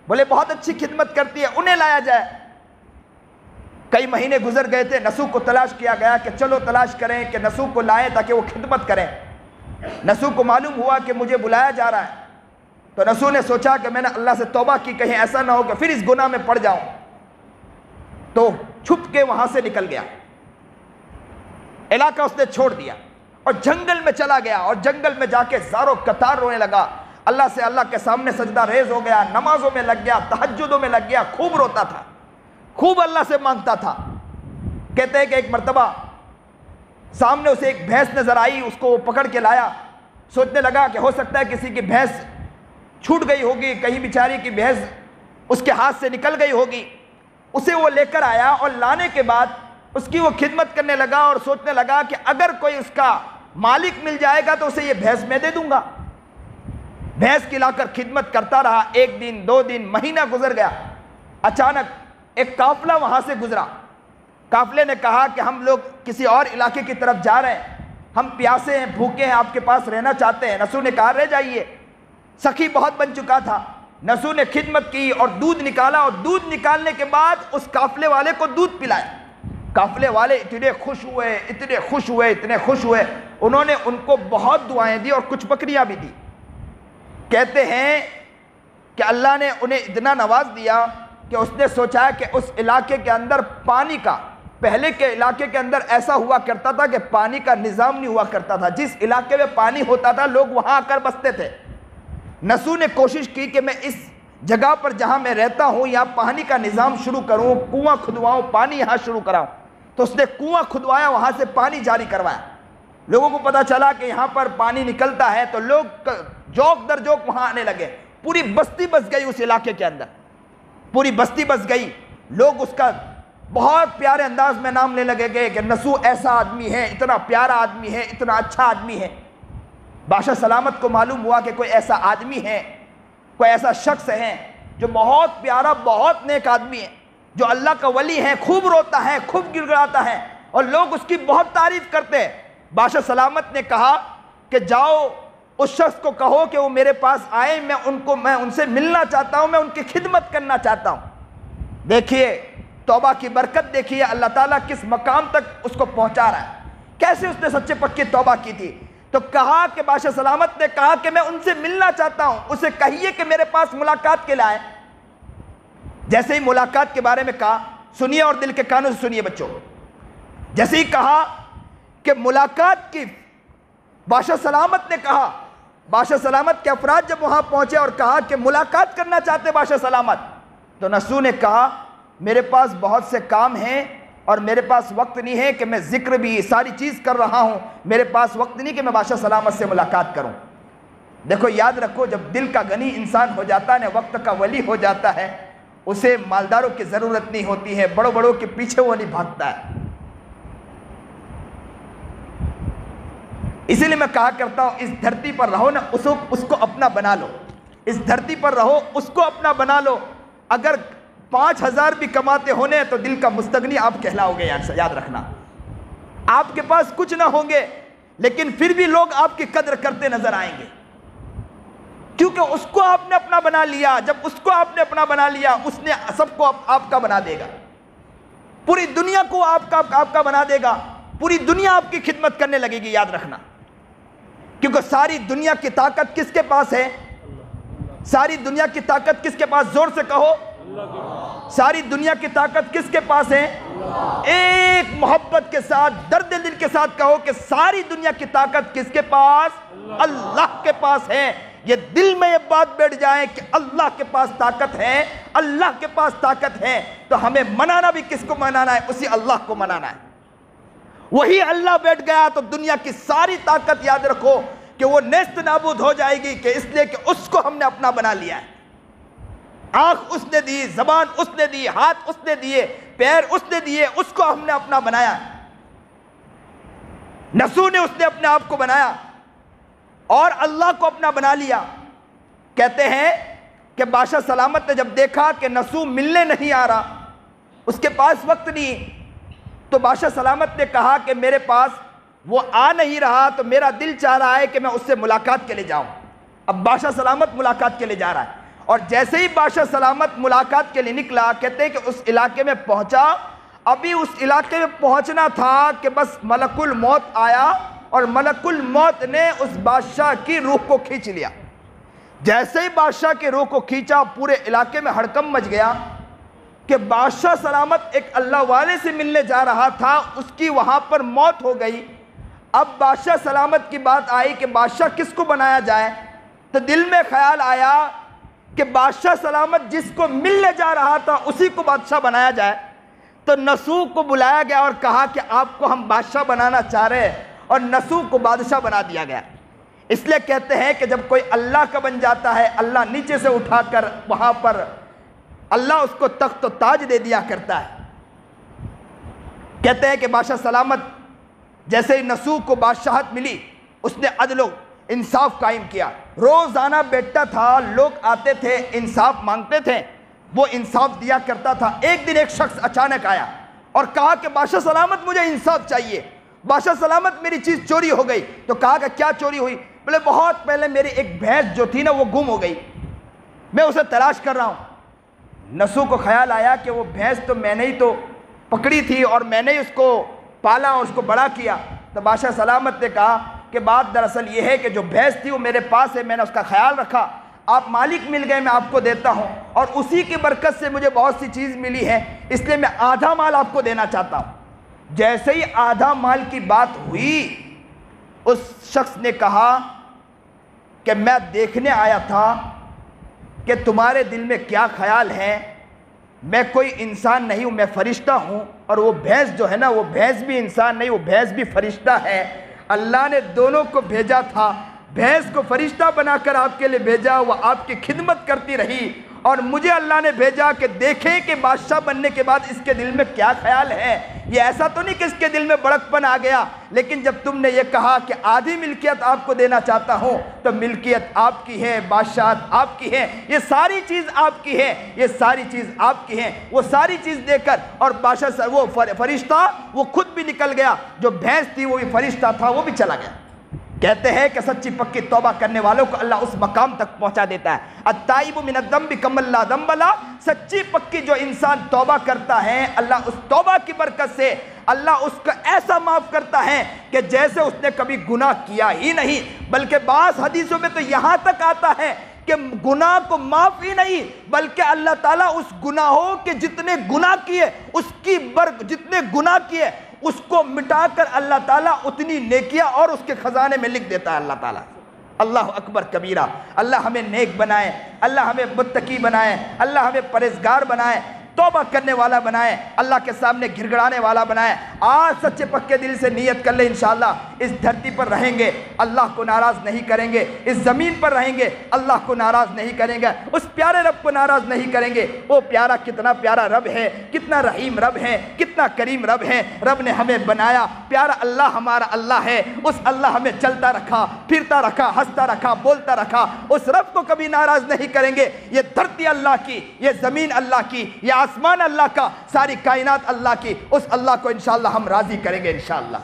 بولے بہت اچھی خدمت کرتی ہے، انہیں لایا جائے۔ کئی مہینے گزر گئے تھے، نسو کو تلاش کیا گیا کہ چلو تلاش کریں کہ نسو کو لائیں تاکہ وہ خدمت کریں۔ نسو کو معلوم ہوا کہ مجھے بلایا جا رہا ہے، تو نسو نے سوچا کہ میں نے اللہ سے توبہ کی، کہیں ایسا نہ ہو کہ پھر اس گناہ میں پڑ جاؤں، تو چھپ کے وہاں سے نکل گیا، علاقہ اس نے چھوڑ دیا اور جنگل میں چلا گیا، اور جنگل میں جا کے زاروں قطار رونے لگا، اللہ کے سامنے سجدہ ریز ہو گیا، نمازوں میں لگ گیا، تہجدوں میں لگ گیا، خوب روتا تھا، خوب اللہ سے مانگتا تھا۔ کہتے ہیں کہ ایک مرتبہ سامنے اسے ایک بھینس نظر آئی، اس کو وہ پکڑ کے لایا، سوچنے لگا کہ ہو سکتا ہے کسی کی بھینس چھوٹ گئی ہوگی، کہیں بیچاری کی بھینس اس کے ہاتھ سے نکل گئی ہوگی، اسے وہ لے کر آیا، اور لانے کے بعد اس کی وہ خدمت کرنے لگا اور سوچنے لگا کہ اگر کوئی اس کا مالک مل جائے گا تو اسے یہ بھینس میں دے دوں گا۔ بھینس کی لا کر خدمت کرتا رہا، ایک دن، دو دن، مہینہ گزر گیا۔ اچانک ایک قافلہ وہاں سے گزرا، قافلے نے کہا کہ ہم لوگ کسی اور علاقے کی طرف جا رہے ہیں، ہم پیاسے ہیں، بھوکے ہیں، آپ کے پاس رہنا چاہتے ہیں۔ نسو نے کہا رہ جائیے، سخی بہت بن چکا تھا، نسو نے خدمت کی اور دودھ نکالا، اور دودھ نکالنے کے بعد اس قافلے والے کو دودھ پلایا۔ قافلے والے اتنے خوش ہوئے، اتنے خوش ہوئے، اتنے خوش ہوئے، انہوں نے ان کو بہت دعائیں دی اور کچھ بکریاں بھی دی۔ کہتے ہیں کہ اللہ نے انہیں اتنا نواز دیا کہ اس نے سوچا کہ اس علاقے کے اندر پانی کا، پہلے کے علاقے کے اندر ایسا ہوا کرتا تھا کہ پانی کا نظام نہیں ہوا کرتا تھا، جس علاقے میں پانی ہوتا تھا لوگ وہاں آ کر بستے تھے۔ نسو نے کوشش کی کہ میں اس جگہ پر جہاں میں رہتا ہوں یہاں پانی کا نظام شروع کروں، کنواں کھدواؤں، پانی یہاں شروع کراؤں، تو اس نے کنواں کھدوایا، وہاں سے پانی جاری کروایا۔ لوگوں کو پتا چلا کہ یہاں پر پانی نکلتا ہے تو لوگ جوک در جوک وہاں آنے لگے، پوری بستی بس گئی اس علاقے کے اندر، پوری بستی بس گئی، لوگ اس کا بہت پیارے انداز میں نام لینے لگے گئے کہ نسو ایسا آدمی ہے، اتنا پیارا آدمی ہے، اتنا اچھا آدمی ہے۔ بادشاہ سلامت کو معلوم ہوا کہ کوئی ایسا آدمی ہے، کوئی ایسا شخص ہے جو بہت پیارا، بہت نیک آدمی ہے، جو اللہ کا ولی ہے، خوب روتا ہے، خوب گڑگڑاتا ہے، اور لوگ اس کی بہت تعریف کرتے ہیں۔ بادشاہ سلامت نے کہا کہ جاؤ اس شخص کو کہو کہ وہ میرے پاس آئے، میں ان سے ملنا چاہتا ہوں، میں ان کی خدمت کرنا چاہتا ہوں۔ دیکھیے توبہ کی برکت، دیکھیے اللہ تعالیٰ کس مقام تک اس کو پہنچا رہا ہے، کیسے اس نے سچے پکی توبہ کی تھی۔ تو کہا کہ بادشاہ سلامت نے کہا کہ میں ان سے ملنا چاہتا ہوں، اسے کہیے کہ میرے پاس ملاقات کے لیے آئے۔ جیسے ہی ملاقات کے بارے میں کہا، سنیے اور دل کے کانوں سے سنیے بچوں، جیسے ہی کہا کہ ملاقات کی، بادشاہ سلامت نے کہا، بادشاہ سلامت کے افراد جب وہاں پہنچے اور کہا کہ ملاقات کرنا چاہتے بادشاہ سلامت، تو نسو نے کہا میرے پاس بہت سے کام ہیں اور میرے پاس وقت نہیں ہے کہ میں ذکر بھی ساری چیز کر رہا ہوں، میرے پاس وقت نہیں کہ میں بادشاہ سلامت سے ملاقات کروں۔ دیکھو یاد رکھو، جب دل کا غنی انسان ہو جاتا ہے، وقت کا ولی ہو جاتا ہے، اسے مالداروں کی ضرورت نہیں ہوتی ہے، بڑوں بڑوں کے پیچھے وہ نہیں بھاگتا ہے۔ اسی لیے میں کہا کرتا ہوں، اس دھرتی پر رہو نا، اس کو اپنا بنا لو، اس دھرتی پر رہو اس کو اپنا بنا لو۔ اگر 5,000 بھی کماتے ہونے تو دل کا مستغنی آپ کہلاؤ گے، یاد رکھنا۔ آپ کے پاس کچھ نہ ہوں گے لیکن پھر بھی لوگ آپ کی قدر کرتے نظر آئیں گے، کیونکہ اس کو آپ نے اپنا بنا لیا۔ جب اس کو آپ نے اپنا بنا لیا، اس نے سب کو آپ کا بنا دے گا، پوری دنیا کو آپ کا بنا دے گا، پوری دنیا آپ کی خدمت کرنے لگے گی، یاد رکھنا۔ کیونکہ ساری دنیا کی طاقت کس کے پاس ہے؟ ساری دنیا کی طاقت کس کے پاس؟ زور سے کہو، ساری دنیا کی طاقت کس کے پاس ہے؟ ایک محبت کے ساتھ، درد دل کے ساتھ کہو کہ ساری دنیا کی طاقت کس کے پاس؟ اللہ کے پاس ہے۔ یہ دل میں یہ بات بیٹھ جائے کہ اللہ کے پاس طاقت ہے، اللہ کے پاس طاقت ہے، تو ہمیں منانا بھی کس کو منانا ہے؟ اسی اللہ کو منانا ہے۔ وہی اللہ بیٹھ گیا تو دنیا کی ساری طاقت یاد رکھو کہ وہ نیست نابود ہو جائے گی، کہ اس لیے کہ اس کو ہم نے اپنا بنا لیا ہے۔ آنکھ اس نے دی، زبان اس نے دی، ہاتھ اس نے دیے، پیر اس نے دیے، اس کو ہم نے اپنا بنایا۔ نسو نے اس نے اپنے آپ کو بنایا اور اللہ کو اپنا بنا لیا۔ کہتے ہیں کہ بادشاہ سلامت نے جب دیکھا کہ نسو ملنے نہیں آ رہا، اس کے پاس وقت نہیں، تو بادشاہ سلامت نے کہا کہ میرے پاس وہ آ نہیں رہا تو میرا دل چاہ رہا ہے کہ میں اس سے ملاقات کے لیے جاؤں۔ اب بادشاہ سلامت ملاقات کے لیے جا رہا ہے، اور جیسے ہی بادشاہ سلامت ملاقات کے لیے نکلا، کہتے ہیں کہ اس علاقے میں پہنچا، ابھی اس علاقے میں پہنچنا تھا کہ بس ملک الموت آیا اور ملک الموت نے اس بادشاہ کی روح کو کھینچ لیا۔ جیسے ہی بادشاہ کی روح کو کھینچا، پورے علاقے میں ہڑکم مچ گیا کہ بادشاہ سلامت ایک اللہ والے سے ملنے جا رہا تھا، اس کی وہاں پر موت ہو گئی۔ اب بادشاہ سلامت کی بات آئی کہ بادشاہ کس کو بنایا جائے، تو دل میں خیال آیا کہ بادشاہ سلامت جس کو ملنے جا رہا تھا اسی کو بادشاہ بنایا جائے۔ تو نسو کو بلایا گیا اور کہا کہ آپ کو ہم بادشاہ بنانا چاہ رہے ہیں، اور نسو کو بادشاہ بنا دیا گیا۔ اس لیے کہتے ہیں کہ جب کوئی اللہ کا بن جاتا ہے، اللہ نیچے سے اٹھا کر وہاں پر اللہ اس کو تخت و تاج دے دیا کرتا ہے۔ کہتے ہیں کہ بادشاہ سلامت جیسے ہی نسو کو بادشاہت ملی، اس نے عدل و انصاف قائم کیا۔ روزانہ بیٹھتا تھا، لوگ آتے تھے، انصاف مانگتے تھے، وہ انصاف دیا کرتا تھا۔ ایک دن ایک شخص اچانک آیا اور کہا کہ بادشاہ سلامت مجھے انصاف چاہیے، بادشاہ سلامت میری چیز چوری ہو گئی۔ تو کہا کہ کیا چوری ہوئی؟ بولے بہت پہلے میری ایک بھینس جو تھی نا وہ گم ہو گئی، میں اسے تلاش کر رہا ہوں۔ نسو کو خیال آیا کہ وہ بھینس تو میں نے ہی تو پکڑی تھی اور میں نے اس کو پالا اور اس کو بڑا کیا۔ تو بادشاہ سلامت نے کہا کہ بات دراصل یہ ہے کہ جو بھینس تھی وہ میرے پاس ہے، میں نے اس کا خیال رکھا، آپ مالک مل گئے، میں آپ کو دیتا ہوں، اور اسی کی برکت سے مجھے بہت سی چیز ملی ہے، اس لیے میں آدھا مال آپ کو دینا چاہتا ہوں۔ جیسے ہی آدھا مال کی بات ہوئی، اس شخص نے کہا کہ میں دیکھنے آیا تھا کہ تمہارے دل میں کیا خیال ہے، میں کوئی انسان نہیں ہوں، میں فرشتہ ہوں، اور وہ بھینس جو ہے نا، وہ بھینس بھی انسان نہیں، وہ بھینس بھی فرشتہ ہے۔ اللہ نے دونوں کو بھیجا تھا، بھینس کو فرشتہ بنا کر آپ کے لیے بھیجا، وہ آپ کی خدمت کرتی رہی، اور مجھے اللہ نے بھیجا کہ دیکھیں کہ بادشاہ بننے کے بعد اس کے دل میں کیا خیال ہے۔ یہ ایسا تو نہیں کہ اس کے دل میں بڑک پن آ گیا، لیکن جب تم نے یہ کہا کہ آدھی ملکیت آپ کو دینا چاہتا ہوں، تو ملکیت آپ کی ہے، بادشاہت آپ کی ہے، یہ ساری چیز آپ کی ہے، یہ ساری چیز آپ کی ہے۔ وہ ساری چیز دے کر، اور بادشاہ وہ فرشتہ وہ خود بھی نکل گیا، جو بھینس تھی وہ بھی فرشتہ تھا، وہ بھی چلا گیا۔ کہتے ہیں کہ سچی پکی توبہ کرنے والوں کو اللہ اس مقام تک پہنچا دیتا ہے۔ التائب من الذنب کمن لا ذنب لہ، سچی پکی جو انسان توبہ کرتا ہے، اللہ اس توبہ کی برکت سے اللہ اس کا ایسا معاف کرتا ہے کہ جیسے اس نے کبھی گناہ کیا ہی نہیں۔ بلکہ بعض حدیثوں میں تو یہاں تک آتا ہے کہ گناہ کو معاف ہی نہیں، بلکہ اللہ تعالیٰ اس گناہوں کے جتنے گناہ کیے، اس کی جتنے گناہ کیے اس کو مٹا کر اللہ تعالیٰ اتنی نیکیاں اور اس کے خزانے میں لکھ دیتا ہے اللہ تعالیٰ۔ اللہ اکبر کبیرہ۔ اللہ ہمیں نیک بنائے، اللہ ہمیں متقی بنائے، اللہ ہمیں پرہیزگار بنائے، توبہ کرنے والا بنائے، اللہ کے سامنے گھر گھرانے والا بنائے۔ آج سچے پکے دل سے نیت کر لیں، انشاءاللہ اس دھرتی پر رہیں گے اللہ کو ناراض نہیں کریں گے، اس زمین پر رہیں گے اللہ کو ناراض نہیں کریں گے، اس پیارے رب کو ناراض نہیں کریں گے۔ وہ پیارا کتنا پیارا رب ہے، کتنا رحیم رب ہے، کتنا کریم رب ہے۔ رب نے ہمیں بنایا، پیارا اللہ ہمارا اللہ ہے، اس اللہ ہمیں چلتا رکھا، پھرتا رکھا، ہنستا رکھا، بولتا رکھا، اس رب کو کبھی ناراض نہیں کریں گے۔ یہ دھرتی اللہ کی، یہ زمین اللہ کی، یہ آسمان اللہ کا، ساری کائنات اللہ کی، اس اللہ کو انشاءاللہ ہم راضی کریں گے انشاءاللہ۔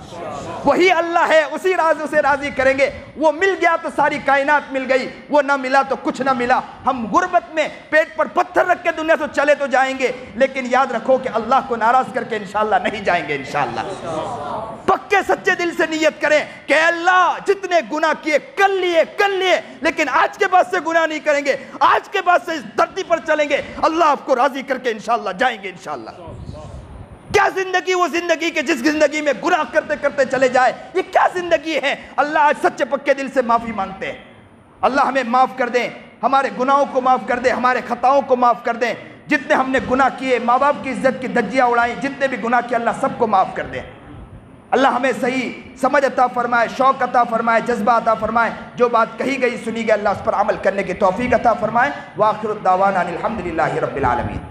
وہی اللہ ہے، اسی راز اسے راضی کریں گے۔ وہ مل گیا تو ساری کائنات مل گئی، وہ نہ ملا تو کچھ نہ ملا۔ ہم غربت میں پیٹ پر پتھر رکھ کے دنیا سے چلے تو جائیں گے، لیکن یاد رکھو کہ اللہ کو ناراض کر کے انشاءاللہ نہیں جائیں گے انشاءاللہ۔ پکے سچے دل سے نیت کریں کہ اللہ جتنے گناہ کیے کر لیے، لیکن آج کے بعد سے گناہ نہیں کریں گے، آج کے بعد سے اس دھرتی پر چلیں گے، اللہ آپ کو راضی کر کے انشاءاللہ جائیں گے انشاءاللہ۔ کیا زندگی وہ زندگی کہ جس زندگی میں گناہ کرتے کرتے چلے جائے، یہ کیا زندگی ہے؟ اللہ آج سچے پکے دل سے معافی مانگتے ہیں، اللہ ہمیں معاف کر دیں، ہمارے گناہوں کو معاف کر دیں، ہمارے خطاؤں کو معاف کر دیں۔ جتنے ہم نے گناہ کیے، ماں باپ کی عزت کی دھجیاں اڑائیں، جتنے بھی گناہ کیے اللہ سب کو معاف کر دیں۔ اللہ ہمیں صحیح سمجھ عطا فرمائے، شوق عطا فرمائے، جذبہ عطا فرمائے، جو بات کہی گئی سنی گئی اللہ اس پر عمل کرنے کی توفیق عطا فرمائے۔ وآخر الدعوانا ان الحمدللہ رب العالمین۔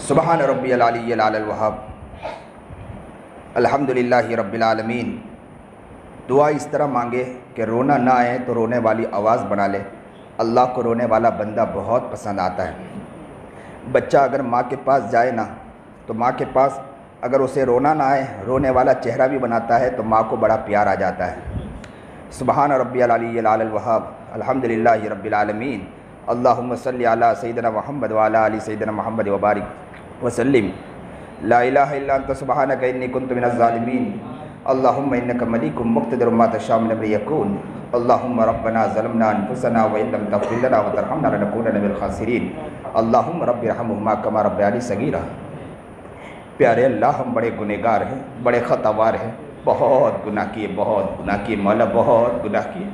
سبحان ربی العلی العلی الوہاب، الحمدللہ رب العالمین۔ دعا اس طرح مانگے کہ رونا نہ آئے تو رونے والی آواز بنا لے۔ اللہ کو رونے والا بندہ بہت پسند آتا ہے۔ بچہ اگر ماں کے پاس جائے نا تو ماں کے پاس اگر اسے رونا نہ آئے، رونے والا چہرہ بھی بناتا ہے تو ماں کو بڑا پیار آ جاتا ہے۔ سبحان ربی العلی العلی الوہاب، الحمدللہ رب العالمین۔ اللہم صلی علی سیدنا محمد وعلی آل سیدنا محمد وبارک وسلم۔ لا الہ الا انت سبحانک انی کنت من الظالمین۔ اللہم انک ملیک مقتدر ما تشاء من امر یکون۔ اللہم ربنا ظلمنا انفسنا وان لم تغفر لنا وترحمنا لنکونن من الخاسرین۔ اللہم رب ارحمہما کما ربیانی صغیرا۔ پیارے اللہ، ہم بڑے گنہگار ہیں، بڑے خطاوار ہیں، بہت گناہ کیے، بہت گناہ کیے مولا، بہت گناہ کیے۔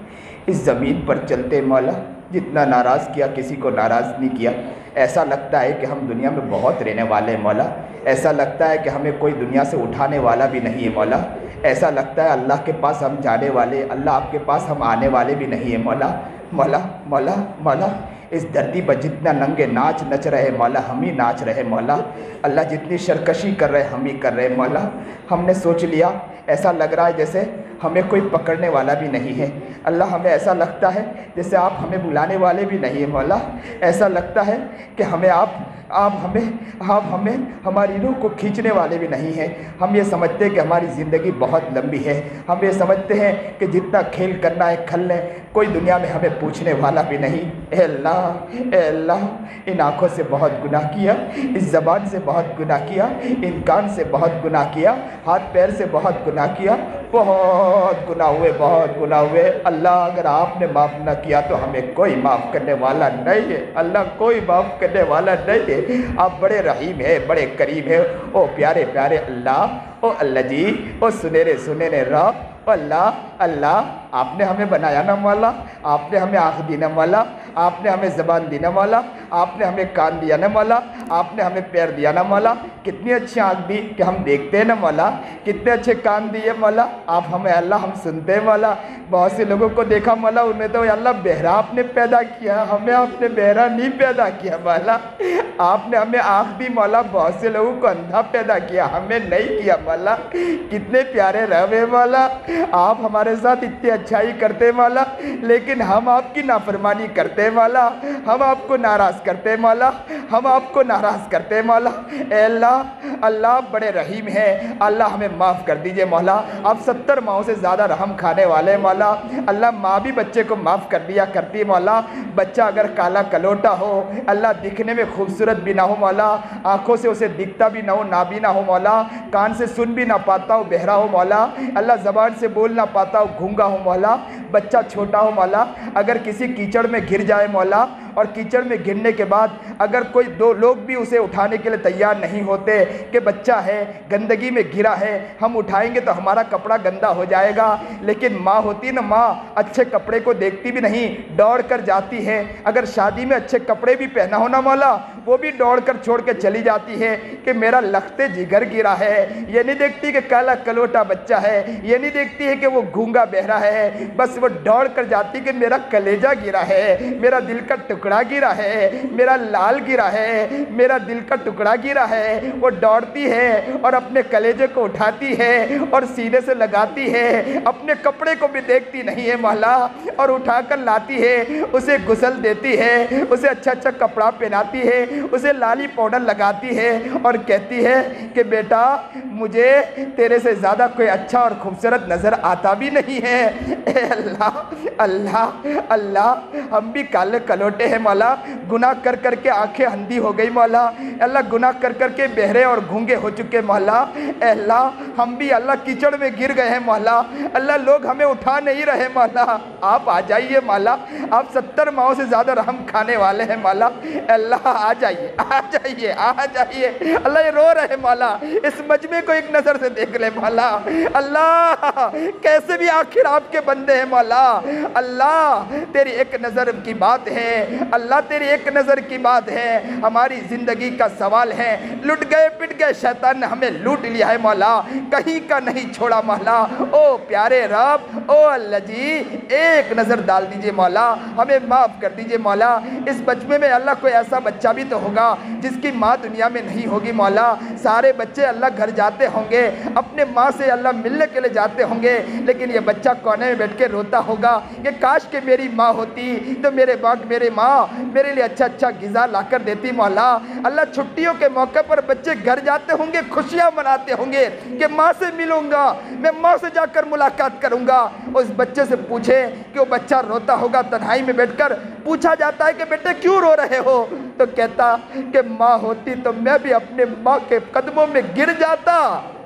اس زمین پر چلتے مولا جتنا ناراض کیا کسی کو ناراض نہیں کیا۔ ایسا لگتا ہے کہ ہم دنیا میں بہت رہنے والے ہیں مولا، ایسا لگتا ہے کہ ہمیں کوئی دنیا سے اٹھانے والا بھی نہیں ہے مولا، ایسا لگتا ہے اللہ کے پاس ہم جانے والے، اللہ آپ کے پاس ہم آنے والے بھی نہیں ہیں مولا۔ مولا مولا مولا، اس دھرتی پر جتنا ننگے ناچ نچ رہے مولا، ہم ہی ناچ رہے مولا۔ اللہ جتنی سرکشی کر رہے ہم ہی کر رہے مولا۔ ہم نے سوچ لیا، ایسا لگ رہا ہے جیسے ہمیں کوئی پکڑنے والا بھی نہیں ہے اللہ۔ ہمیں ایسا لگتا ہے جیسے آپ ہمیں بلانے والے بھی نہیں ہیں مولا۔ ایسا لگتا ہے کہ آپ ہمیں ہماری روح کو کھینچنے والے بھی نہیں ہیں۔ ہم یہ سمجھتے ہیں کہ ہماری زندگی بہت لمبی ہے، ہم یہ سمجھتے ہیں کہ جتنا کھیل کرنا ہے کھل لیں، کوئی دنیا میں ہمیں پوچھنے والا بھی نہیں۔ اے اللہ، ان آنکھوں سے بہت گناہ کیا، اس زبان سے بہت گناہ کیا، ان کان سے بہت گناہ کیا، ہاتھ پیر سے بہت گناہ کیا، بہت گناہ ہوئے، بہت گناہ ہوئے۔ اللہ اگر آپ نے معاف نہ کیا تو ہمیں کوئی معاف کرنے والا نہیں ہے اللہ، کوئی معاف کرنے والا نہیں ہے۔ آپ بڑے رحیم ہیں، بڑے کریم ہیں، او پیارے پیارے اللہ، او اللہ جی، او سنہرے رب، اللہ آپ نے ہمیں بنایا نا مولا، آپ نے ہمیں آنکھ دی نا مولا، آپ نے ہمیں زبان دی نا مولا، آپ نے ہمیں کان دیا نا مولا، آپ نے ہمیں پیر دیا نا مولا۔ کتنی اچھی آنکھ دی کہ ہم دیکھتے ہیں نا مولا، کتنے اچھے کان دیے مولا، آپ ہمیں اللہ ہم سنتے ہیں مولا۔ بہت سے لوگوں کو دیکھا مولا، انہیں تو اللہ بہرا آپ نے پیدا کیا، ہمیں آپ نے بہرا نہیں پیدا کیا مولا۔ آپ نے ہمیں آنکھ دی مولا، بہت سے لوگوں کو اندھا پیدا کیا، ہمیں نہیں کیا مولا۔ کتنے پیارے رب ہیں مولا، آپ ہمارے ساتھ اتنی اچھائی کرتے مولا، لیکن ہم آپ کی نافرمانی کرتے مولا، ہم آپ کو ناراض کرتے مولا، ہم آپ کو ناراض کرتے مولا۔ اے اللہ بڑے رحیم ہیں، اللہ ہمیں معاف کر دیجئے مولا۔ آپ 70 ماہوں سے زیادہ رحم کھانے والے مولا۔ اللہ ماں بھی بچے کو معاف کر دیا کرتی مولا۔ بچہ اگر کالا کلوٹا ہو، اللہ دکھنے میں خوبصورت بھی نہ ہو مولا، آنکھوں سے اسے دکھتا بھی نہ ہو، نابینا ہو مولا، کان سے سن بھی نہ پاتا ہو، بہرا ہو مولا، اللہ زبان سے بول نہ پاتا ہو، گھونگا ہو مولا، بچہ چھوٹا ہو مولا، اگر کسی کیچڑ میں گر جائے مولا، اور کیچڑ میں گرنے کے بعد اگر کوئی دو لوگ بھی اسے اٹھانے کے لیے تیار نہیں ہوتے کہ بچہ ہے گندگی میں گرا ہے، ہم اٹھائیں گے تو ہمارا کپڑا گندا ہو جائے گا، لیکن ماں ہوتی نا، ماں اچھے کپڑے کو دیکھتی بھی نہیں، دوڑ کر جاتی ہے۔ اگر شادی میں اچھے کپڑے بھی پہنا ہونا مولا، وہ بھی دوڑ کر چھوڑ کے چلی جاتی ہے کہ میرا لخت جگر گرا ہے۔ یہ نہیں دیکھتی کہ کالا کلوٹا بچہ ہے، یہ نہیں دیکھتی ہے کہ وہ گونگا بہرا ہے، بس وہ دوڑ کر جاتی کہ میرا کلیجہ گرا ہے، میرا دل کا ٹکڑا گرا ہے، میرا لال گرا ہے، میرا دل کا ٹکڑا گرا ہے۔ وہ دوڑتی ہے اور اپنے کلیجے کو اٹھاتی ہے اور سینے سے لگاتی ہے، اپنے کپڑے کو بھی دیکھتی نہیں ہے مولا، اور اٹھا کر لاتی ہے، اسے غسل دیتی ہے، اسے اچھا اچھا کپڑا پہناتی ہے، اسے لالی پاؤڈر لگاتی ہے اور کہتی ہے کہ بیٹا مجھے تیرے سے زیادہ کوئی اچھا اور خوبصورت نظر آتا بھی نہیں ہے۔ اے اللہ اللہ اللہ، ہم بھی کالے کلوٹے ہیں مولا، گناہ کر کر کے آنکھیں اندھی ہو گئی مولا، اللہ گناہ کر کر کے بہرے اور گھونگے ہو چکے مولا، اے اللہ ہم بھی اللہ کیچڑ میں گر گئے ہیں مولا، اللہ لوگ ہمیں اٹھا نہیں رہے مولا، آپ آ جائیے مولا، آپ 70 ماہوں سے زیادہ رحم کھانے والے ہیں مولا، اے اللہ آ جائیے آ جائیے آ جائیے، اللہ یہ رو رہے مولا، اس مجمع کو ایک نظر سے دیکھ لے مولا، اللہ کیسے بھی آخر آپ کے بندے ہیں مولا، اللہ تیری ایک نظر کی بات ہے، اللہ تیری ایک نظر کی بات ہے، ہماری زندگی کا سوال ہے، لٹ گئے پٹ گئے شیطان نے ہمیں لوٹ لیا ہے مولا، کہیں کا نہیں چھوڑا مولا، او پیارے رب، او اللہ جی ایک نظر ڈال دیجئے مولا، ہمیں معاف کر دیجئے مولا، اس بچے میں اللہ کوئی ایسا بچہ بھی تو ہوگا جس کی ماں دنیا میں نہیں ہوگی مولا، سارے بچے اللہ گھر جاتے ہوں گے، اپنے ماں سے اللہ ملنے کے لیے جاتے ہوں گے، لیکن یہ بچہ کونے میں بیٹھ کے روتا ہوگا کہ کاش کہ میری ماں ہوتی تو میرے ماں میرے لیے اچھا اچھا غذا لا کر دیتی مولا، اللہ چھٹیوں کے موقع پر بچے گھر جاتے ہوں گے، خوشیاں مناتے ہوں گے کہ ماں سے ملوں گا، میں ماں سے جا کر ملاقات کروں گا، اس بچے سے پوچھے کہ وہ بچہ روتا ہوگا، تنہائی میں بیٹھ کر پوچھا جاتا ہے کہ بیٹے کیوں رو رہے ہو، تو کہتا کہ ماں ہوتی تو میں بھی اپنے ماں کے قدموں میں گر جاتا،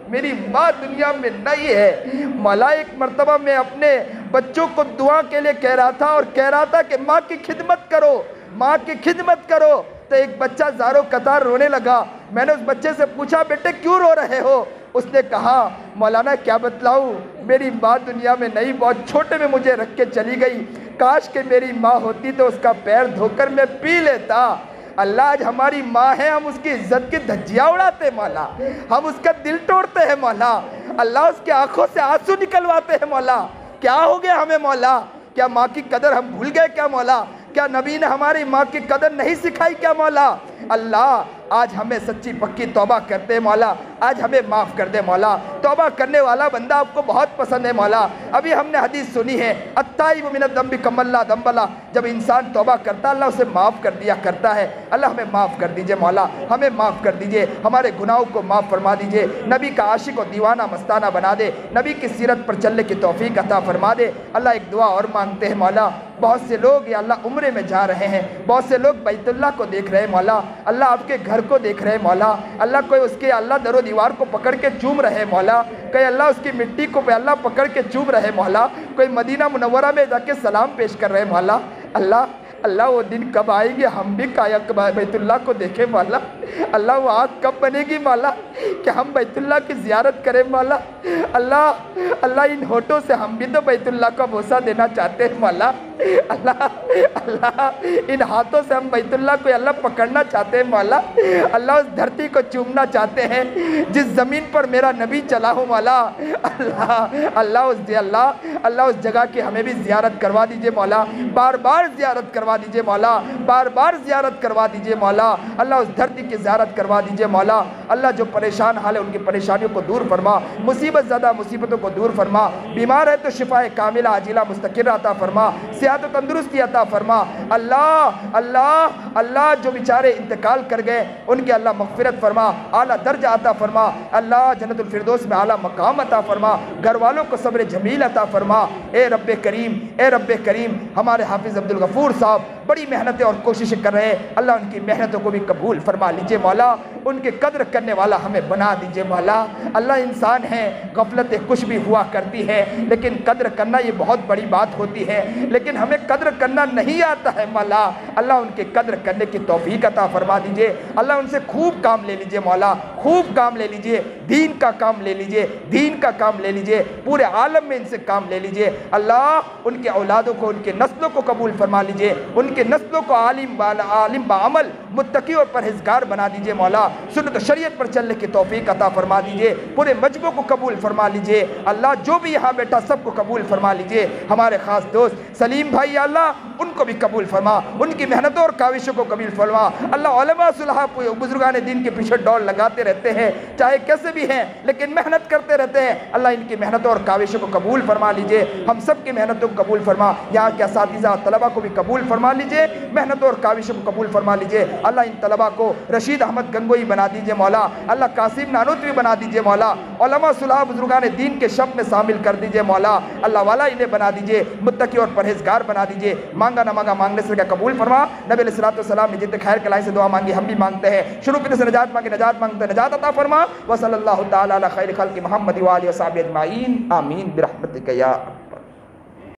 میری ماں دنیا میں نہیں ہے۔ مولا ایک مرتبہ میں اپنے بچوں کو دعا کے لیے کہہ رہا تھا اور کہہ رہا تھا کہ ماں کی خدمت کرو، ماں کی خدمت کرو، تو ایک بچہ زاروں قطار رونے لگا، میں نے اس بچے سے پوچھا بیٹے کیوں رو رہے ہو، اس نے کہا مولانا کیا بتلاؤں، میری ماں دنیا میں نہیں، بہت چھوٹے میں مجھے رکھ کے چلی گئی، کاش کہ میری ماں ہوتی تو اس کا پیر دھو کر میں پی لیتا۔ اللہ آج ہماری ماں ہے، ہم اس کی عزت کی دھجیاں اڑاتے مولا، ہم اس کا دل توڑتے ہیں مولا، اللہ اس کی آنکھوں سے آنسو نکلواتے ہیں مولا، کیا ہو گیا ہمیں مولا، کیا ماں کی قدر ہم بھول گئے کیا مولا، کیا نبی نے ہماری ماں کی قدر نہیں سکھائی کیا مولا، اللہ آج ہمیں سچی پکی توبہ کرتے مولا، آج ہمیں معاف کر دے مولا، توبہ کرنے والا بندہ آپ کو بہت پسند ہے مولا، ابھی ہم نے حدیث سنی ہے التائب من الذنب کمن لا ذنب لہ، جب انسان توبہ کرتا اللہ اسے معاف کر دیا کرتا ہے، اللہ ہمیں معاف کر دیجئے مولا، ہمیں معاف کر دیجئے، ہمارے گناہوں کو معاف فرما دیجئے، نبی کا عاشق و دیوانہ مستانہ بنا دے، نبی کی سیرت پر چلنے کی توفیق عطا فرما دے۔ اللہ ایک دعا اور مانگتے ہیں مولا، بہت سے لوگ یا اللہ عمرے میں جا رہے ہیں، بہت سے لوگ بیت اللہ کو دیکھ رہے ہیں مولا، اللہ آپ کے گھر کو دیکھ رہے ہیں مولا، اللہ کوئی اس کے اللہ در و دیوار کو پکڑ کے چوم رہے مولا، کوئی اللہ اس کی مٹی کو اللہ پکڑ کے چوم رہے مولا، کوئی مدینہ منورہ میں جا کے سلام پیش کر رہے مولا، اللہ وہ دن کب آئیں گے ہم بھی بیت اللہ کو دیکھیں مولا، اللہ وہ آنکھ کب بنے گی مولا کہ ہم بیت اللہ کی زیارت کریں مولا، اللہ ان ہونٹوں سے ہم بھی تو بیت اللہ کا بوسہ دینا چاہتے ہیں مولا، اللہ ان ہاتھوں سے ہم بیت اللہ کو اللہ پکڑنا چاہتے ہیں مولا، اللہ اس دھرتی کو چومنا چاہتے ہیں جس زمین پر میرا نبی چلا ہو مولا، اللہ اس جگہ کی ہمیں بھی زیارت کروا دیجئے مولا، بار بار زیارت کروا دیجئے مولا، بار بار زیارت کروا دیجئے مولا، اللہ اس دھرتی کی زیارت کروا دیجئے مولا، اللہ جو پریشان حال ہے ان کی پریشانیوں کو دور فرما، مصیبت زدہ مصیبتوں کو دور فرما، بیمار ہے تو شفاء کاملہ عاجلہ مستقرہ عطا فرما، صحت و تندرستی عطا فرما، اللہ جو بیچارے انتقال کر گئے ان کے اللہ مغفرت فرما، اعلیٰ درجہ عطا فرما، اللہ جنت الفردوس میں اعلیٰ مقام عطا فرما، گھر والوں کو صبر جمیل عطا فرما، اے رب کریم ہمارے حافظ عبدالغفور صاحب بڑی محنتیں اور کوششیں کر رہے ہیں، اللہ ان کی محنتوں کو بھی قبول فرما لیجئے مولا، ان کے قدر کرنے والا ہمیں بنا دیجئے مولا۔ اللہ انسان ہیں، غفلت کچھ بھی ہوا کرتی ہے، لیکن قدر کرنا یہ بہت بڑی بات ہوتی ہے، لیکن ہمیں قدر کرنا نہیں آتا ہے مولا، اللہ ان کے قدر کرنے کی توفیق عطا فرما دیجئے۔ اللہ ان سے خوب کام لے لیجئے مولا، خوب کام لے لیجئے، دین کا کام لے لیجئے، دین کا کام لے لیجئے، پورے عالم میں ان سے کام لے لیجئے۔ اللہ ان کے اولادوں کو، ان کے نسلوں کو قبول فرما لیجئے، ان کے نسلوں کو عالم بعمل، متقی اور پرہیزگار بنا دیجئے مولا، سنت و شریعت پر چلنے کی توفیق عطا فرما دیجئے، پورے مجمع کو قبول فرما لیجئے۔ اللہ جو بھی یہاں بیٹھا سب کو قبول فرما لیجئے، ہمارے خاص دوست سلیم بھائی یا اللہ ان کو بھی قبول فرما، ان کی محنتوں اور کاوشوں کو قبول فرما۔ اللہ علماء صلحاء بزرگان دین کے پیچھے دوڑ لگاتے رہتے ہیں، چاہے کیسے بھی ہیں لیکن محنت کرتے رہتے ہیں، اللہ ان کی محنتوں اور کاوشوں کو قبول فرما لیجئے، ہم سب کی محنتوں کو قبول فرما، یہاں کے اساتذہ طلبہ کو بھی قبول فرما لیجئے، محنتوں اور کاوشوں کو قبول فرما لیجئے۔ اللہ ان طلبہ کو رشید احمد گنگوئی بنا دیجئے مولا، اللہ قاسم نانوتوی بنا دیجئے مولا، علماء صلحاء بزرگان دین کے شب میں شامل کر دیجئے مولا، اللہ والا انہیں بنا دیجئے، متقی اور پرہیزگار بنا دیجئے۔ مانگا نہ مانگا مانگنے سے کا قبول فرما۔ نبی علیہ الصلوۃ والسلام نے جتنے خیر کلائی سے دعا مانگی ہم بھی مانگتے ہیں، شروع فتنے سے نجات مانگے، نجات مانگتے نجات عطا فرما۔ وصلی اللہ تعالی علی خیر خلق محمد و آلہ و صحبہ اجمعین، آمین برحمتک یا